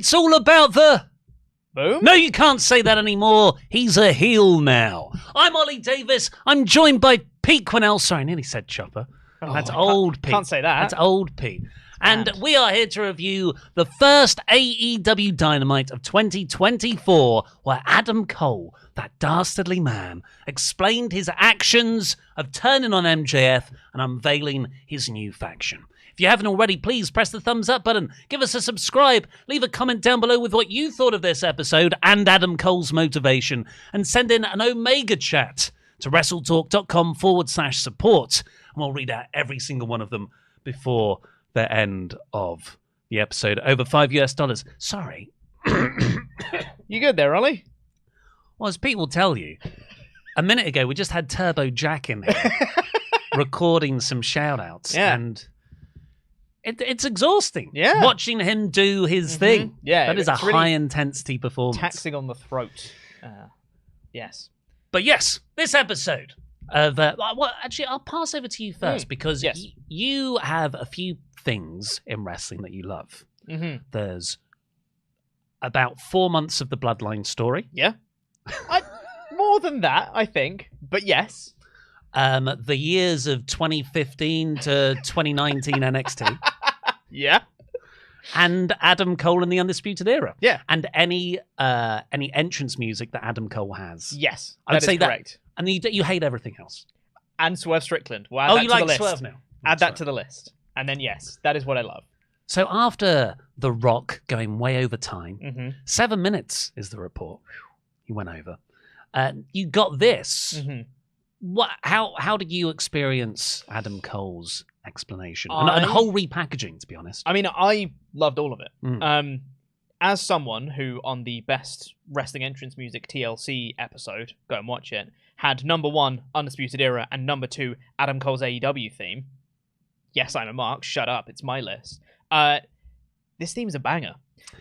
It's all about the... Boom? No, you can't say that anymore. He's a heel now. I'm Ollie Davis. I'm joined by Pete Quinnell. Sorry, I nearly said Chopper. That's old Pete. Can't say that. That's old Pete. And we are here to review the first AEW Dynamite of 2024, where Adam Cole, that dastardly man, explained his actions of turning on MJF and unveiling his new faction. If you haven't already, please press the thumbs up button, give us a subscribe, leave a comment down below with what you thought of this episode and Adam Cole's motivation, and send in an Omega chat to WrestleTalk.com/support, and we'll read out every single one of them before the end of the episode. Over $5 US. Sorry. You good there, Ollie? Well, as Pete will tell you, a minute ago we just had Turbo Jack in here recording some shout-outs, and it's exhausting watching him do his thing. Yeah, that is a really high-intensity performance. Taxing on the throat. Yes. But yes, this episode of... well, actually, I'll pass over to you first, because you have a few things in wrestling that you love. There's about 4 months of the Bloodline story. Yeah. More than that, I think. But yes. The years of 2015 to 2019 NXT. Yeah. And Adam Cole in the Undisputed Era. Yeah. And any entrance music that Adam Cole has. Yes, I would say correct. And you hate everything else. And Swerve Strickland. We'll add that you to like the list. Swerve now? Add that to the list. And then yes, that is what I love. So after The Rock going way over time, 7 minutes is the report. He went over. You got this. What? How did you experience Adam Cole's explanation and whole repackaging? To be honest, I mean, I loved all of it. As someone who, on the best wrestling entrance music TLC episode, go and watch it, had number 1 Undisputed Era and number 2 Adam Cole's AEW theme. Yes, I'm a mark. Shut up. It's my list. This theme's a banger.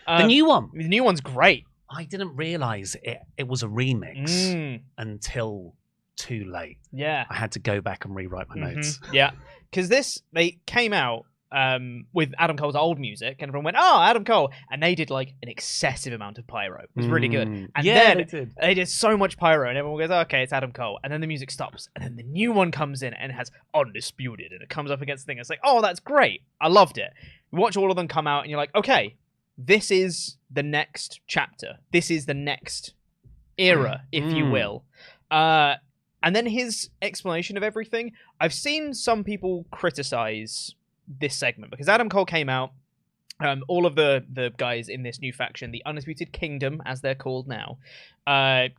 The new one. The new one's great. I didn't realize it was a remix until too late. Yeah. I had to go back and rewrite my notes. Yeah. Because they came out with Adam Cole's old music, and everyone went, "Oh, Adam Cole," and they did like an excessive amount of pyro. It was really good. And then they did so much pyro, and everyone goes, "Okay, it's Adam Cole," and then the music stops, and then the new one comes in and it has Undisputed, and it comes up against the thing. It's like, oh, that's great. I loved it. You watch all of them come out, and you're like, okay, this is the next chapter. This is the next era, if you will. And then his explanation of everything. I've seen some people criticize this segment because Adam Cole came out, all of the guys in this new faction, the Undisputed Kingdom, as they're called now,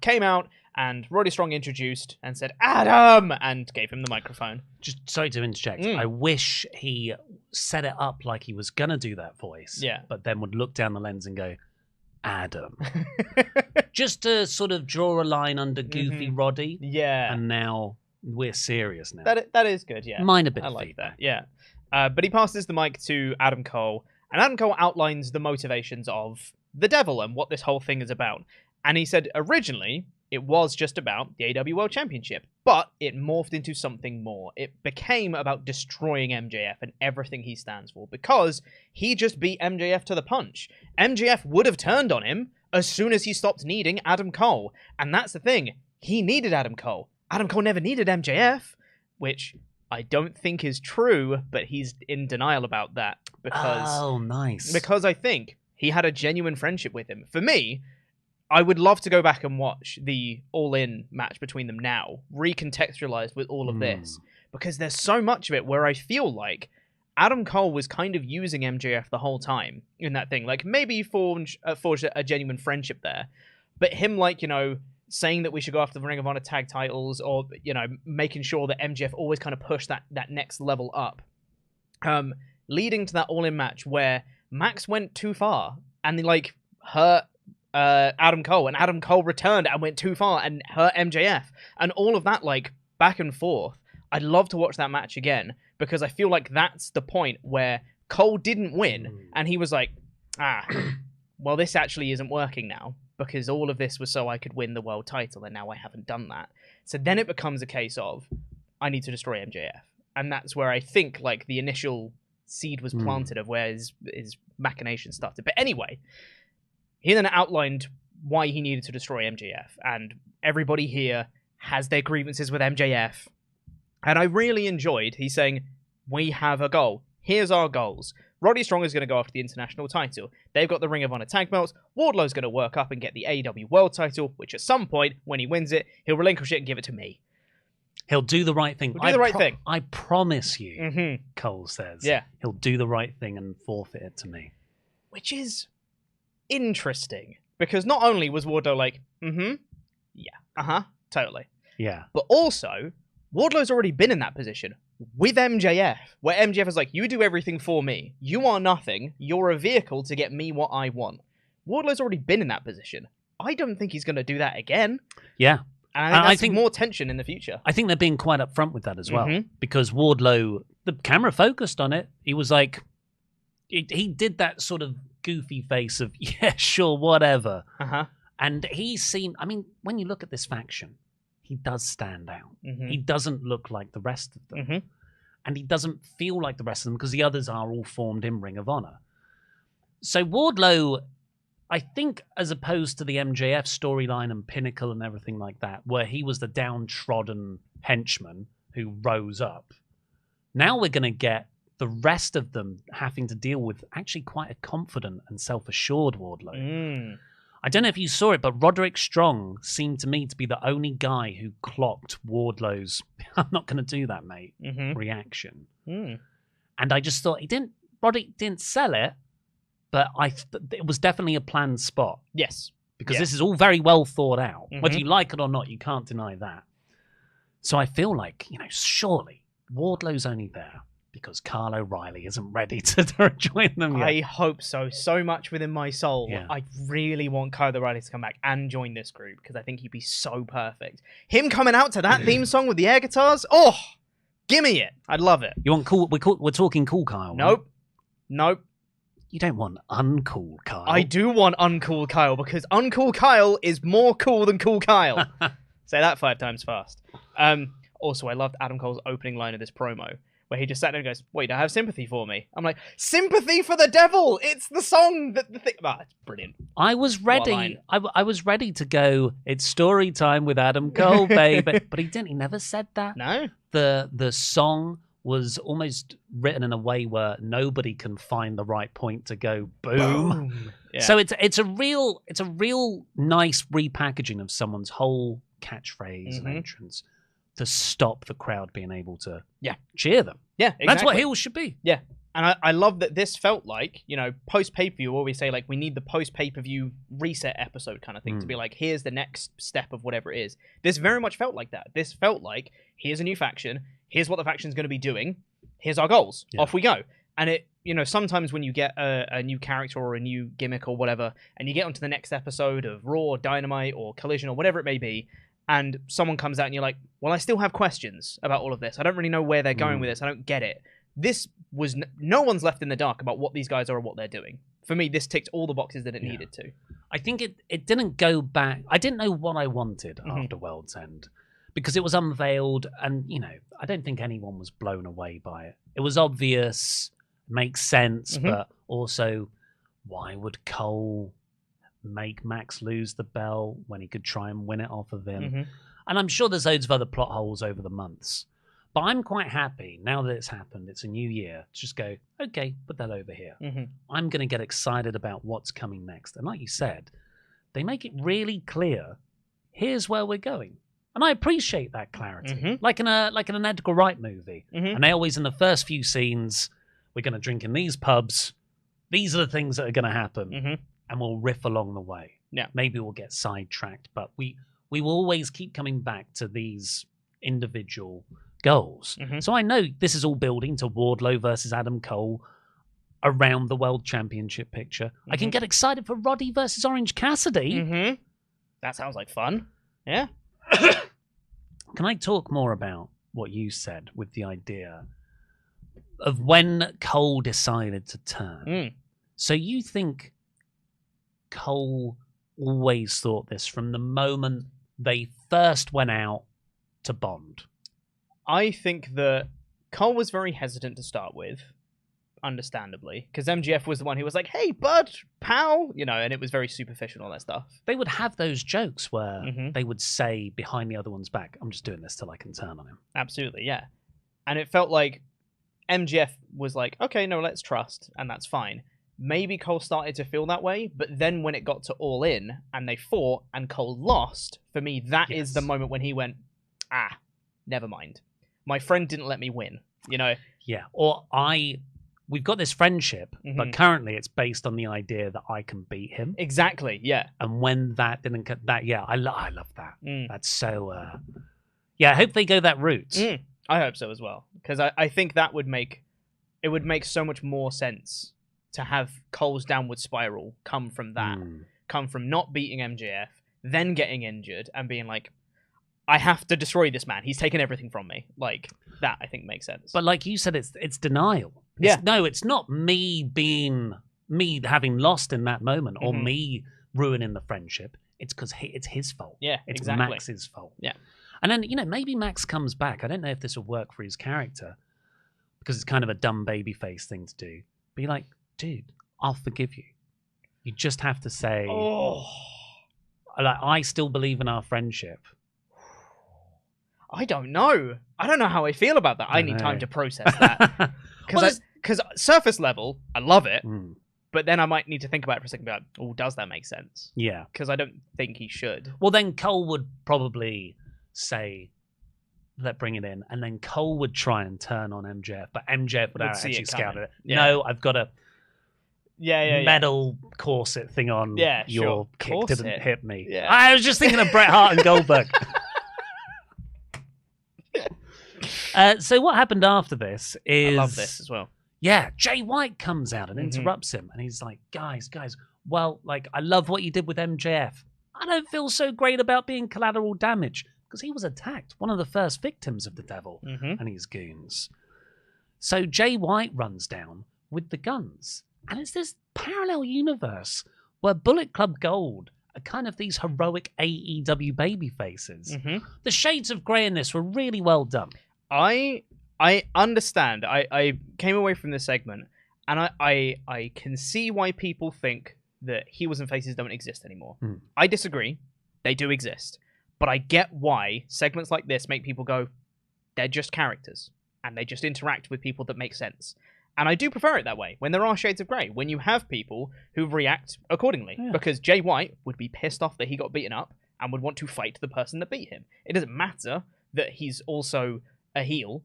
came out, and Roddy Strong introduced and said, "Adam!" and gave him the microphone. Just sorry to interject. I wish he set it up like he was going to do that voice, but then would look down the lens and go, "Adam." Just to sort of draw a line under Goofy Roddy. Yeah. And now we're serious now. That is good, yeah. Mine a bit I of like feedback. that, yeah. But he passes the mic to Adam Cole, and Adam Cole outlines the motivations of the Devil and what this whole thing is about. And he said originally it was just about the AEW World Championship, but it morphed into something more. It became about destroying MJF and everything he stands for, because he just beat MJF to the punch. MJF would have turned on him as soon as he stopped needing Adam Cole. And that's the thing. He needed Adam Cole. Adam Cole never needed MJF, which I don't think is true, but he's in denial about that because... Oh, nice. Because I think he had a genuine friendship with him. For me, I would love to go back and watch the All-In match between them now, recontextualized with all of this, because there's so much of it where I feel like Adam Cole was kind of using MJF the whole time in that thing. Like, maybe he forged a genuine friendship there, but him, like, you know, saying that we should go after the Ring of Honor tag titles, or, you know, making sure that MJF always kind of pushed that next level up, leading to that All-In match where Max went too far and, like, hurt Adam Cole, and Adam Cole returned and went too far and hurt MJF, and all of that, like, back and forth. I'd love to watch that match again, because I feel like that's the point where Cole didn't win, and he was like, well, this actually isn't working now, because all of this was so I could win the world title, and now I haven't done that. So then it becomes a case of, I need to destroy MJF. And that's where I think, like, the initial seed was planted of where his machination started. But anyway, He then outlined why he needed to destroy MJF, and everybody here has their grievances with MJF. And I really enjoyed, he's saying, we have a goal. Here's our goals. Roddy Strong is going to go after the international title. They've got the Ring of Honor tag belts. Wardlow's going to work up and get the AEW World title, which at some point, when he wins it, he'll relinquish it and give it to me. He'll do the right thing. He'll do the right thing. I promise you, Cole says. Yeah. He'll do the right thing and forfeit it to me. Which is interesting. Because not only was Wardlow like, yeah, totally. Yeah. But also, Wardlow's already been in that position with MJF, where MJF is like, you do everything for me. You are nothing. You're a vehicle to get me what I want. Wardlow's already been in that position. I don't think he's going to do that again. Yeah. And I think more tension in the future. I think they're being quite upfront with that as well. Because Wardlow, the camera focused on it. He was like, he did that sort of goofy face of, yeah, sure, whatever. And he seemed, I mean, when you look at this faction, he does stand out. He doesn't look like the rest of them. And he doesn't feel like the rest of them because the others are all formed in Ring of Honor. So Wardlow, I think, as opposed to the MJF storyline and Pinnacle and everything like that, where he was the downtrodden henchman who rose up, now we're going to get the rest of them having to deal with actually quite a confident and self-assured Wardlow. I don't know if you saw it, but Roderick Strong seemed to me to be the only guy who clocked Wardlow's "I'm not going to do that, mate" reaction. And I just thought Roderick didn't sell it, but it was definitely a planned spot. Yes. Because this is all very well thought out. Whether you like it or not, you can't deny that. So I feel like, surely Wardlow's only there because Kyle O'Reilly isn't ready to join them yet. I hope so much within my soul. Yeah. I really want Kyle O'Reilly to come back and join this group because I think he'd be so perfect. Him coming out to that theme song with the air guitars, gimme it. I'd love it. You want cool? We're talking cool Kyle. Nope. Right? Nope. You don't want uncool Kyle. I do want uncool Kyle because uncool Kyle is more cool than cool Kyle. Say that 5 times fast. Also, I loved Adam Cole's opening line of this promo, where he just sat there and goes, "Wait, I have sympathy for me." I'm like, sympathy for the devil! It's the song that the thing. It's brilliant. I was ready. I was ready to go. It's story time with Adam Cole, baby. But he didn't. He never said that. No. The song was almost written in a way where nobody can find the right point to go boom. Yeah. So it's a real nice repackaging of someone's whole catchphrase and entrance to stop the crowd being able to cheer them. Yeah, exactly. That's what heels should be. Yeah. And I love that this felt like, post pay-per-view, always say, like, we need the post pay-per-view reset episode kind of thing to be like, here's the next step of whatever it is. This very much felt like that. This felt like, here's a new faction, here's what the faction's going to be doing, here's our goals, off we go. And it, sometimes when you get a new character or a new gimmick or whatever, and you get onto the next episode of Raw or Dynamite or Collision or whatever it may be, and someone comes out and you're like, well, I still have questions about all of this. I don't really know where they're going with this. I don't get it. This was no one's left in the dark about what these guys are or what they're doing. For me, this ticked all the boxes that it needed to. I think it didn't go back. I didn't know what I wanted after World's End because it was unveiled and, I don't think anyone was blown away by it. It was obvious, makes sense, but also why would Cole make Max lose the belt when he could try and win it off of him? And I'm sure there's loads of other plot holes over the months. But I'm quite happy, now that it's happened, it's a new year, to just go, okay, put that over here. I'm going to get excited about what's coming next. And like you said, they make it really clear, here's where we're going. And I appreciate that clarity. Like in an Edgar Wright movie. And they always, in the first few scenes, we're going to drink in these pubs. These are the things that are going to happen. And we'll riff along the way. Yeah. Maybe we'll get sidetracked, but we will always keep coming back to these individual goals. So I know this is all building to Wardlow versus Adam Cole around the World Championship picture. I can get excited for Roddy versus Orange Cassidy. That sounds like fun. Yeah. Can I talk more about what you said with the idea of when Cole decided to turn? So you think Cole always thought this from the moment they first went out to bond? I think that Cole was very hesitant to start with. understandably, because MGF was the one who was like, "Hey, bud, pal," and it was very superficial, all that stuff. They would have those jokes where they would say behind the other one's back, "I'm just doing this till I can turn on him." Absolutely, yeah. And it felt like MGF was like, "Okay, no, let's trust," and that's fine. Maybe Cole started to feel that way, but then when it got to All In and they fought and Cole lost, for me, that is the moment when he went, never mind. My friend didn't let me win, Yeah, or we've got this friendship, but currently it's based on the idea that I can beat him. Exactly, yeah. And when that didn't cut that, I love that. That's so, I hope they go that route. I hope so as well, because I think that would make so much more sense to have Cole's downward spiral come from that, come from not beating MJF, then getting injured and being like, I have to destroy this man. He's taken everything from me. Like, that I think makes sense. But like you said, it's denial. No, it's not me having lost in that moment or me ruining the friendship. It's because it's his fault. Yeah, it's exactly. Max's fault. Yeah. And then, maybe Max comes back. I don't know if this will work for his character because it's kind of a dumb babyface thing to do. Be like, dude, I'll forgive you. You just have to say, I still believe in our friendship. I don't know. I don't know how I feel about that. I need time to process that. Because surface level, I love it. But then I might need to think about it for a second. Be like, does that make sense? Yeah. Because I don't think he should. Well, then Cole would probably say, let's bring it in. And then Cole would try and turn on MJF. But MJF would actually scout it. Yeah. No, I've got a metal corset thing on. Yeah, your kick didn't hit me. Yeah. I was just thinking of Bret Hart and Goldberg. So what happened after this is... I love this as well. Yeah, Jay White comes out and interrupts him. And he's like, guys, well, I love what you did with MJF. I don't feel so great about being collateral damage because he was attacked, one of the first victims of the devil and his goons. So Jay White runs down with the guns. And it's this parallel universe where Bullet Club Gold are kind of these heroic AEW baby faces. The shades of grey in this were really well done. I understand. I came away from this segment and I can see why people think that heels and faces don't exist anymore. I disagree. They do exist. But I get why segments like this make people go, they're just characters. And they just interact with people that make sense. And I do prefer it that way, when there are shades of grey, when you have people who react accordingly. Yeah. Because Jay White would be pissed off that he got beaten up and would want to fight the person that beat him. It doesn't matter that he's also a heel.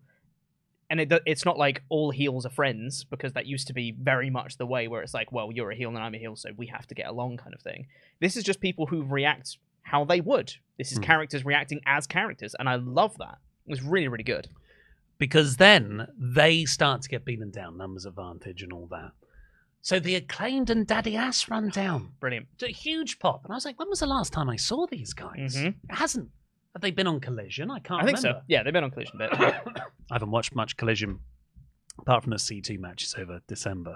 And it's not like all heels are friends, because that used to be very much the way where it's like, well, you're a heel and I'm a heel, so we have to get along kind of thing. This is just people who react how they would. This is characters reacting as characters, and I love that. It was really, really good. Because then they start to get beaten down, numbers advantage and all that. So the Acclaimed and Daddy Ass run down. Brilliant. It's a huge pop. And I was like, when was the last time I saw these guys? It hasn't. Have they been on Collision? I can't remember. I think so. Yeah, they've been on Collision a bit. I haven't watched much Collision, apart from the C2 matches over December.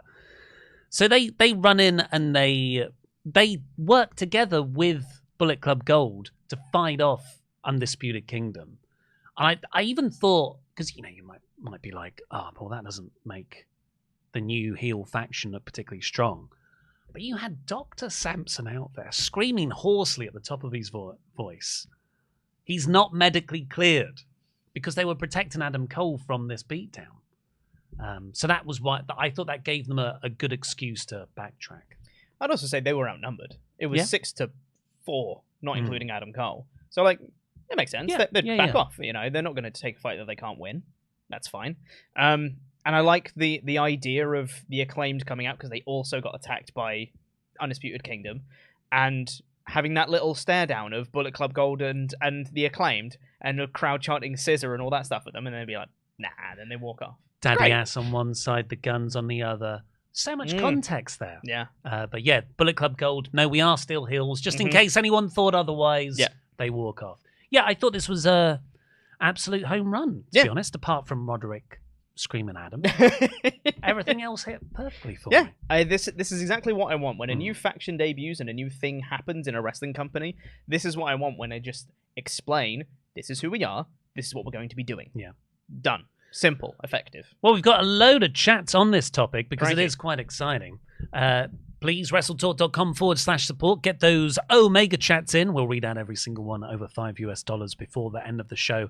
So they run in and they work together with Bullet Club Gold to fight off Undisputed Kingdom. And I even thought, because you might be like, well, that doesn't make the new heel faction look particularly strong. But you had Dr. Sampson out there screaming hoarsely at the top of his voice. He's not medically cleared because they were protecting Adam Cole from this beatdown. So that was why I thought that gave them a good excuse to backtrack. I'd also say they were outnumbered. It was 6-4, not including Adam Cole. So it makes sense. Yeah. They'd back off. They're not going to take a fight that they can't win. That's fine. And I like the idea of the Acclaimed coming out because they also got attacked by Undisputed Kingdom, and having that little stare down of Bullet Club Gold and the Acclaimed, and the crowd chanting scissor and all that stuff at them, and then they'd be like, nah, then they walk off. Daddy Ass on one side, the guns on the other. So much context there. Yeah. But yeah, Bullet Club Gold, no, we are still heels. Just in case anyone thought otherwise, they walk off. Yeah, I thought this was a absolute home run, to be honest, apart from Roderick screaming at him. Everything else hit perfectly for me. This is exactly what I want. When a new faction debuts and a new thing happens in a wrestling company, this is what I want when they just explain, this is who we are, this is what we're going to be doing. Yeah. Done. Simple, effective. Well, we've got a load of chats on this topic because Crikey. it is quite exciting. Please, WrestleTalk.com/support. Get those Omega chats in. We'll read out every single one over $5 before the end of the show.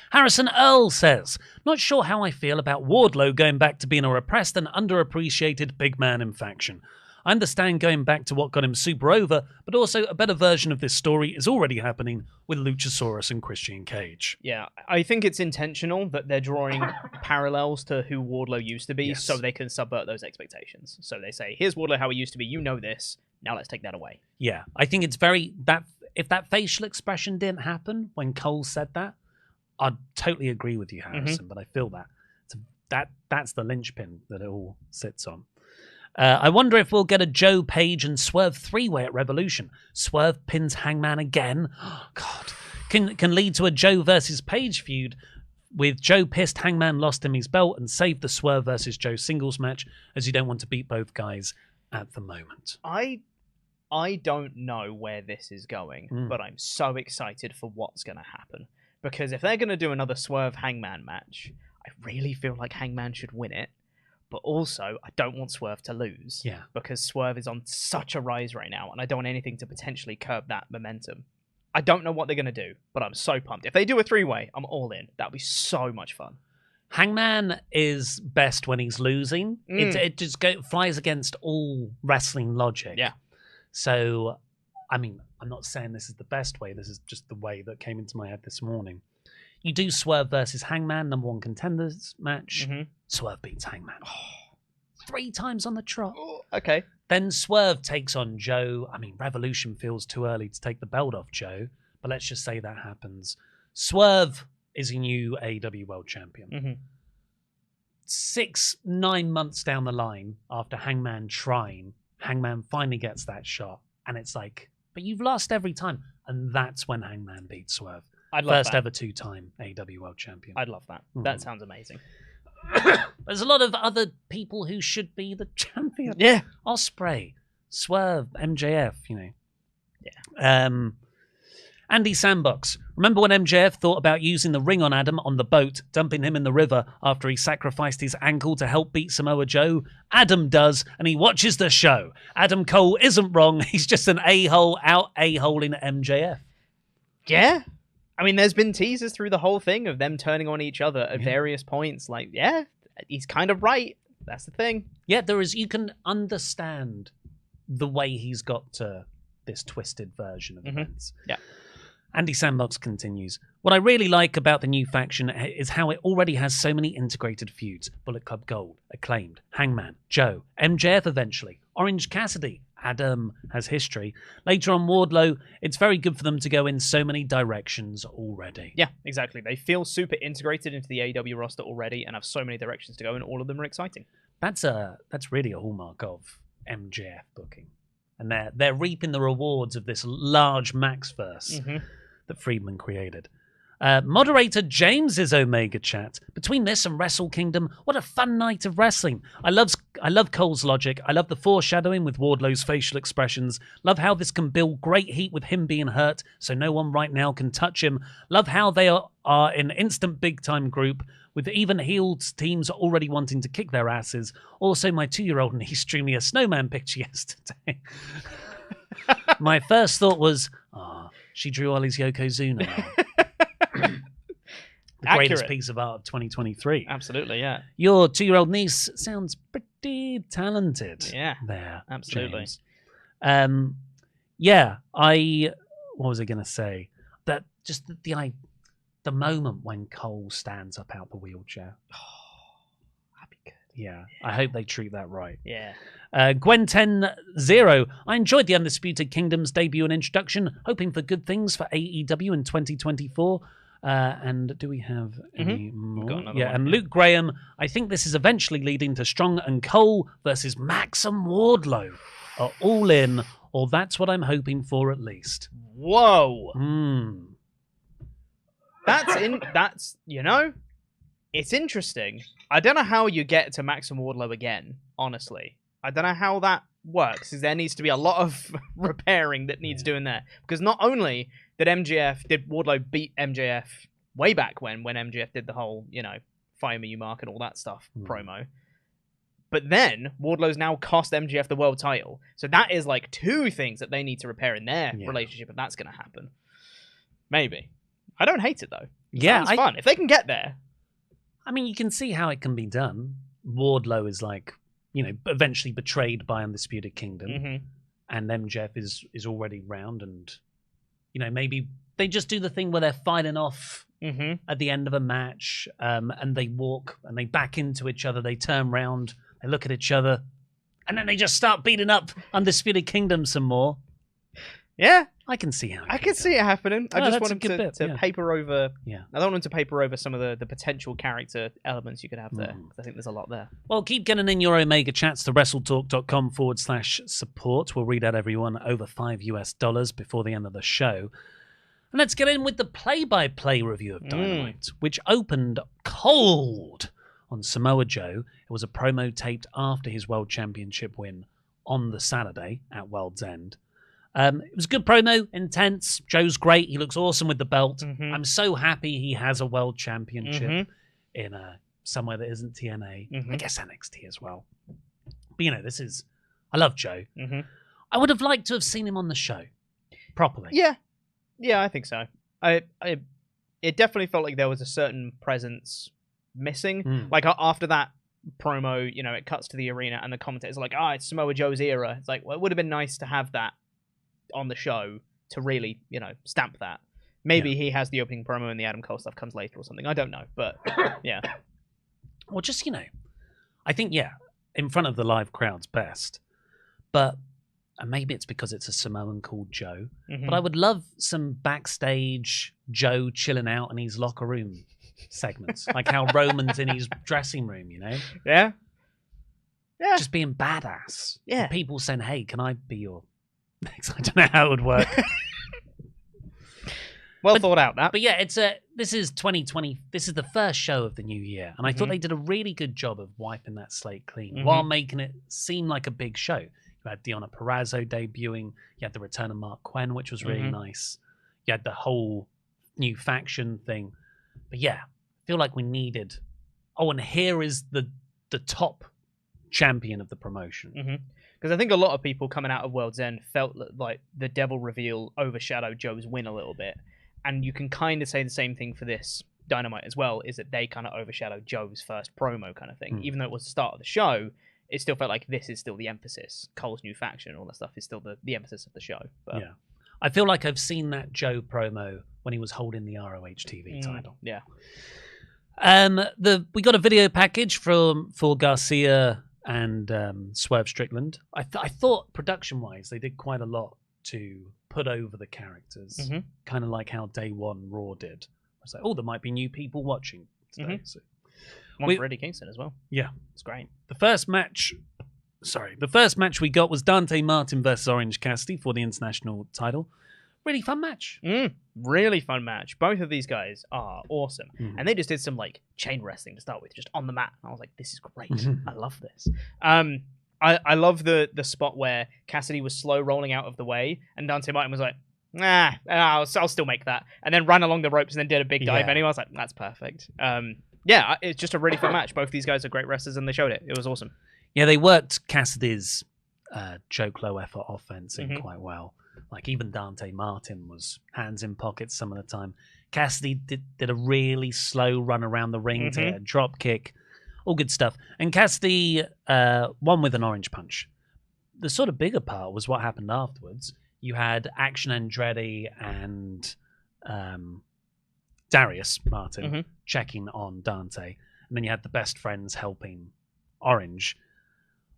Harrison Earl says, not sure how I feel about Wardlow going back to being a repressed and underappreciated big man in faction. I understand going back to what got him super over, but also a better version of this story is already happening with Luchasaurus and Christian Cage. Yeah, I think it's intentional that they're drawing parallels to who Wardlow used to be so they can subvert those expectations. So they say, here's Wardlow how he used to be, you know this, now let's take that away. Yeah, I think it's very... that if that facial expression didn't happen when Cole said that, I'd totally agree with you, Harrison, but I feel that's the linchpin that it all sits on. I wonder if we'll get a Joe, Page, and Swerve three-way at Revolution. Swerve pins Hangman again. Oh, God. Can lead to a Joe versus Page feud with Joe pissed Hangman lost him his belt and saved the Swerve versus Joe singles match, as you don't want to beat both guys at the moment. I don't know where this is going, but I'm so excited for what's going to happen. Because if they're going to do another Swerve Hangman match, I really feel like Hangman should win it. But also, I don't want Swerve to lose. Yeah. Because Swerve is on such a rise right now, and I don't want anything to potentially curb that momentum. I don't know what they're going to do, but I'm so pumped. If they do a three-way, I'm all in. That'll be so much fun. Hangman is best when he's losing. It just flies against all wrestling logic. Yeah. So, I mean, I'm not saying this is the best way. This is just the way that came into my head this morning. You do Swerve versus Hangman, number one contenders match. Swerve beats Hangman. 3 times on the trot. Oh, okay. Then Swerve takes on Joe. I mean, Revolution feels too early to take the belt off Joe, but let's just say that happens. Swerve is a new AEW World Champion. 6-9 months down the line, after Hangman trying, Hangman finally gets that shot, and it's like, but you've lost every time. And that's when Hangman beats Swerve. I'd love First that. ever 2-time AEW World Champion. I'd love that. That sounds amazing. There's a lot of other people who should be the champion. Yeah. Ospreay, Swerve, MJF, you know. Yeah. Andy Sandbox. Remember when MJF thought about using the ring on Adam on the boat, dumping him in the river after he sacrificed his ankle to help beat Samoa Joe? Adam does, and he watches the show. Adam Cole isn't wrong. He's just an a-hole out a-holing MJF. Yeah. I mean, there's been teasers through the whole thing of them turning on each other at various points. Like, yeah, he's kind of right. That's the thing. Yeah, there is. You can understand the way he's got to this twisted version of events. Yeah. Andy Sandbox continues. What I really like about the new faction is how it already has so many integrated feuds. Bullet Club Gold, Acclaimed, Hangman, Joe, MJF eventually, Orange Cassidy, Adam has history. Later on Wardlow, it's very good for them to go in so many directions already. Yeah, exactly. They feel super integrated into the AEW roster already and have so many directions to go, and all of them are exciting. That's really a hallmark of MJF booking. And they're reaping the rewards of this large Maxverse that Friedman created. Moderator James's Omega chat. Between this and Wrestle Kingdom, what a fun night of wrestling. I love Cole's logic. I love the foreshadowing with Wardlow's facial expressions. Love how this can build great heat with him being hurt, so no one right now can touch him. Love how they are an instant big-time group, with even heeled teams already wanting to kick their asses. Also, my 2-year-old niece streamed me a snowman picture yesterday. My first thought was, she drew Ollie's Yokozuna. The greatest piece of art of 2023. Absolutely, yeah. Your 2-year-old niece sounds pretty talented. Yeah, there, absolutely. James. What was I going to say? That just the moment when Cole stands up out the wheelchair. That'd be good. Yeah, I hope they treat that right. Yeah. Gwen100. I enjoyed the Undisputed Kingdom's debut and introduction, hoping for good things for AEW in 2024. And do we have any more? Yeah, and Luke Graham. I think this is eventually leading to Strong and Cole versus Max and Wardlow are all in, or that's what I'm hoping for at least. Whoa. That's it's interesting. I don't know how you get to Max and Wardlow again, honestly. I don't know how that works, because there needs to be a lot of repairing that needs doing there. Because not only did Wardlow beat MJF way back when MJF did the whole, Fire Me You Mark and all that stuff promo. But then Wardlow's now cost MJF the world title. So that is like two things that they need to repair in their relationship if that's going to happen. Maybe. I don't hate it though. Sounds fun. If they can get there. I mean, you can see how it can be done. Wardlow is like, eventually betrayed by Undisputed Kingdom. And MJF is already round, and maybe they just do the thing where they're fighting off at the end of a match, and they walk and they back into each other, they turn round, they look at each other, and then they just start beating up Undisputed Kingdom some more. Yeah, I can see how. I can see it happening. I just want them to yeah. paper over. Yeah, I don't want them to paper over some of the potential character elements you could have there. I think there's a lot there. Well, keep getting in your Omega chats to WrestleTalk.com/support. We'll read out everyone over $5 before the end of the show. And let's get in with the play-by-play review of Dynamite, which opened cold on Samoa Joe. It was a promo taped after his World Championship win on the Saturday at World's End. It was a good promo, intense. Joe's great. He looks awesome with the belt. I'm so happy he has a World Championship in somewhere that isn't TNA. I guess NXT as well. But, I love Joe. I would have liked to have seen him on the show properly. Yeah, I think so. It definitely felt like there was a certain presence missing. Like after that promo, it cuts to the arena and the commentators are like, it's Samoa Joe's era. It's like, well, it would have been nice to have that on the show to really, stamp that. Maybe he has the opening promo and the Adam Cole stuff comes later or something. I don't know, but yeah. Well, just, I think, in front of the live crowd's best. But and maybe it's because it's a Samoan called Joe, but I would love some backstage Joe chilling out in his locker room segments, like how Roman's in his dressing room, Yeah. Just being badass. Yeah. And people saying, hey, can I be your... I don't know how it would work. Thought out, that. But this is 2020. This is the first show of the new year, and I thought they did a really good job of wiping that slate clean while making it seem like a big show. You had Deonna Purrazzo debuting. You had the return of Mark Quinn, which was really nice. You had the whole new faction thing. But I feel like we needed... Oh, and here is the top champion of the promotion. Because I think a lot of people coming out of World's End felt like the Devil reveal overshadowed Joe's win a little bit. And you can kind of say the same thing for this Dynamite as well, is that they kind of overshadowed Joe's first promo kind of thing. Even though it was the start of the show, it still felt like this is still the emphasis. Cole's new faction, all that stuff is still the emphasis of the show. But... Yeah. I feel like I've seen that Joe promo when he was holding the ROH TV title. Yeah. We got a video package for Garcia and Swerve Strickland. I thought production-wise they did quite a lot to put over the characters, kind of like how Day One Raw did. I was like, there might be new people watching today. So. One for Eddie Kingston as well. Yeah. It's great. The first match we got was Dante Martin versus Orange Cassidy for the international title. Really fun match. Really fun match. Both of these guys are awesome. And they just did some chain wrestling to start with, just on the mat. And I was like, this is great. I love this. I love the spot where Cassidy was slow rolling out of the way and Dante Martin was like, I'll still make that. And then ran along the ropes and then did a big dive anyway. I was like, that's perfect. It's just a really fun match. Both these guys are great wrestlers and they showed it. It was awesome. Yeah, they worked Cassidy's joke low effort offense in quite well. Like even Dante Martin was hands in pockets some of the time. Cassidy did a really slow run around the ring to a drop kick. All good stuff. And Cassidy won with an orange punch. The sort of bigger part was what happened afterwards. You had Action Andretti and Darius Martin checking on Dante. And then you had the best friends helping Orange.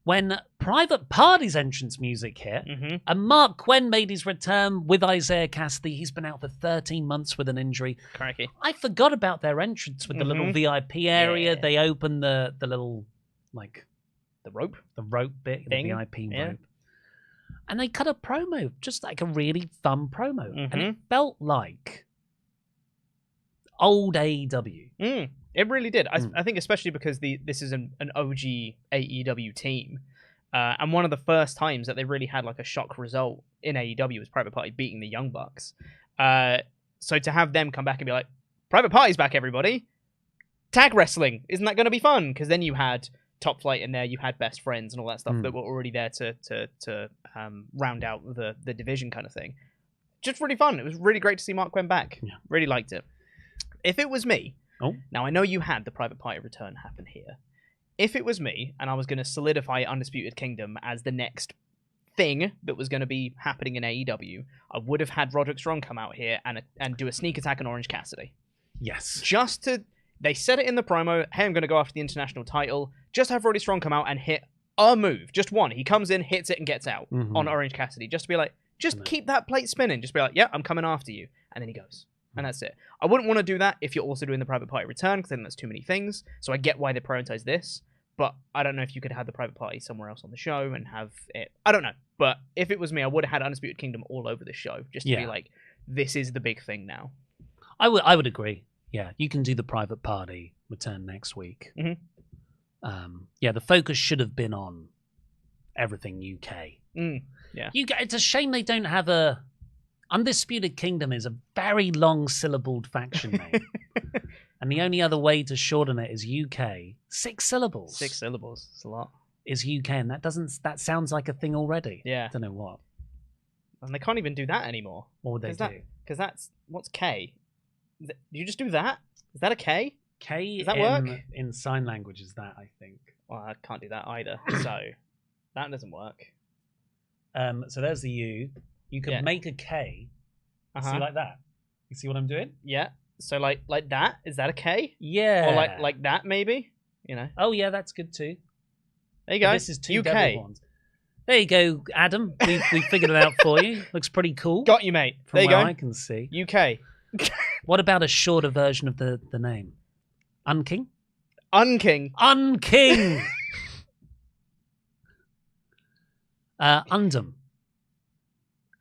When Private Party's entrance music hit, and Mark Quinn made his return with Isaiah Cassidy. He's been out for 13 months with an injury. Crikey. I forgot about their entrance with the little VIP area. They opened the little, the rope bit, thing. the VIP rope. And they cut a promo, just like a really fun promo. And it felt like old AEW. It really did. I think especially because this is an OG AEW team. And one of the first times that they really had a shock result in AEW was Private Party beating the Young Bucks. So to have them come back and be like, Private Party's back, everybody. tag wrestling. Isn't that going to be fun? Because then you had Top Flight in there, you had Best Friends and all that stuff that were already there to round out the division kind of thing. Just really fun. It was really great to see Mark Quinn back. Yeah. Really liked it. If it was me, now I know you had the Private Party return happen here. If it was me and I was going to solidify Undisputed Kingdom as the next thing that was going to be happening in AEW, I would have had Roderick Strong come out here and do a sneak attack on Orange Cassidy. Yes. They said it in the promo, hey, I'm going to go after the international title. Just have Roddy Strong come out and hit a move. Just one. He comes in, hits it, and gets out on Orange Cassidy. Just to be like, keep that plate spinning. Just be like, yeah, I'm coming after you. And then he goes. And that's it. I wouldn't want to do that if you're also doing the Private Party return, because then that's too many things. So I get why they prioritize this. But I don't know if you could have the Private Party somewhere else on the show and have it. I don't know. But if it was me, I would have had Undisputed Kingdom all over the show. Just to be like, this is the big thing now. I would agree. Yeah, you can do the Private Party return next week. The focus should have been on everything UK. It's a shame they don't have a... Undisputed Kingdom is a very long syllabled faction name. And the only other way to shorten it is UK. 6 syllables. 6 syllables. It's a lot. Is UK, and that sounds like a thing already. Yeah. I don't know what. And they can't even do that anymore. What would they do? Because that's... What's K? Do you just do that? Is that a K? K does that work? In sign language is that, I think. Well, I can't do that either. So that doesn't work. So there's the U. You can make a K. See, like that. You see what I'm doing? Yeah. So like that. Is that a K? Yeah. Or like that maybe. You know. Oh yeah, that's good too. There you go. This is 2 devil horns. There you go, Adam. We figured it out for you. Looks pretty cool. Got you, mate. From there you where go. I can see. UK. What about a shorter version of the name? Unking? Unking. Unking. Undum.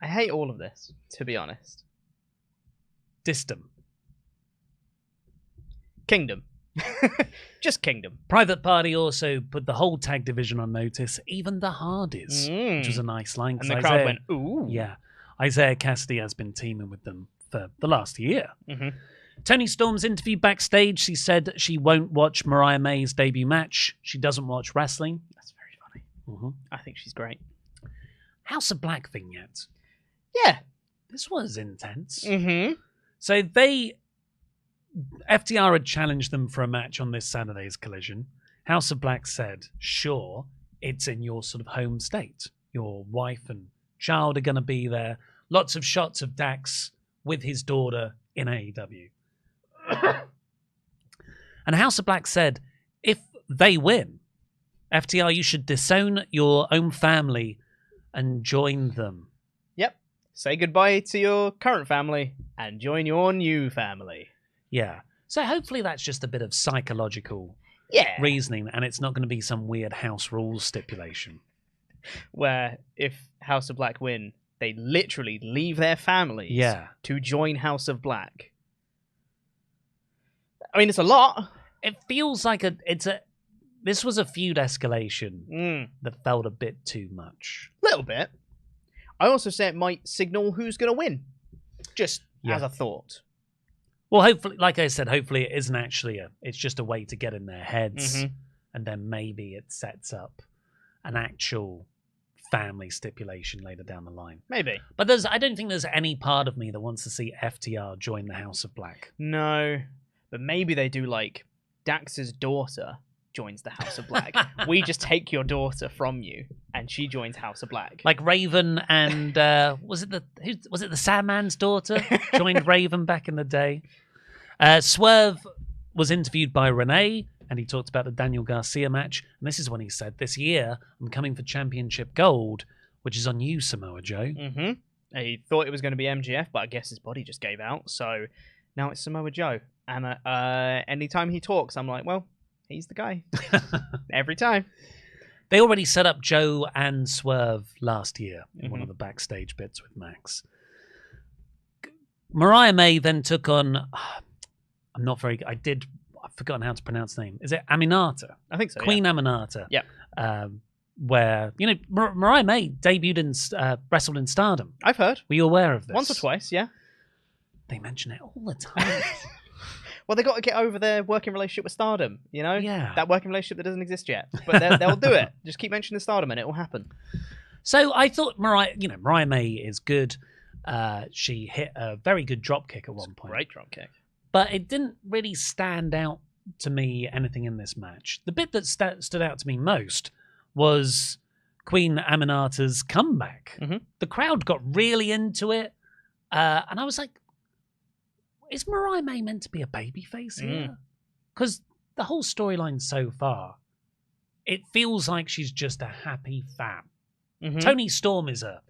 I hate all of this, to be honest. Distum. Kingdom. Just Kingdom. Private Party also put the whole tag division on notice, even the Hardys, which was a nice line. And the crowd went, ooh. Yeah. Isaiah Cassidy has been teaming with them for the last year. Toni Storm's interview backstage, she said she won't watch Mariah May's debut match. She doesn't watch wrestling. That's very funny. I think she's great. House of Black vignette. Yeah. This was intense. So FTR had challenged them for a match on this Saturday's Collision. House of Black said, sure, it's in your sort of home state. Your wife and child are going to be there. Lots of shots of Dax with his daughter in AEW. And House of Black said, if they win, FTR, you should disown your own family and join them. Yep. Say goodbye to your current family and join your new family. Yeah. So hopefully that's just a bit of psychological reasoning, and it's not going to be some weird house rules stipulation. Where if House of Black win, they literally leave their families to join House of Black. I mean, it's a lot. It feels like this was a feud escalation that felt a bit too much. A little bit. I also say it might signal who's going to win. Just as a thought. Well, hopefully, like I said, hopefully it isn't actually it's just a way to get in their heads, and then maybe it sets up an actual family stipulation later down the line. Maybe. But I don't think there's any part of me that wants to see FTR join the House of Black. No. But maybe they do like Dax's daughter joins the House of Black. We just take your daughter from you, and she joins House of Black. Like Raven and was it the Sandman's daughter joined Raven back in the day? Swerve was interviewed by Renee, and he talked about the Daniel Garcia match. And this is when he said, "This year I'm coming for Championship Gold, which is on you, Samoa Joe." He thought it was going to be MGF, but I guess his body just gave out. So now it's Samoa Joe. And anytime he talks, I'm like, well, he's the guy. Every time. They already set up Joe and Swerve last year in one of the backstage bits with Max. Mariah May then took on... I've forgotten how to pronounce the name. Is it Aminata? I think so, Queen Aminata. Yeah. Where, Mariah May debuted in Wrestled in Stardom. I've heard. Were you aware of this? Once or twice, yeah. They mention it all the time. Well, they got to get over their working relationship with Stardom, you know? Yeah. That working relationship that doesn't exist yet. But they'll do it. Just keep mentioning Stardom and it will happen. So I thought Mariah May is good. She hit a very good drop kick at one point. Great drop kick. But it didn't really stand out to me anything in this match. The bit that stood out to me most was Queen Aminata's comeback. Mm-hmm. The crowd got really into it. And I was like, is Mariah May meant to be a babyface here? Because the whole storyline so far, it feels like she's just a happy fan. Mm-hmm. Toni Storm is a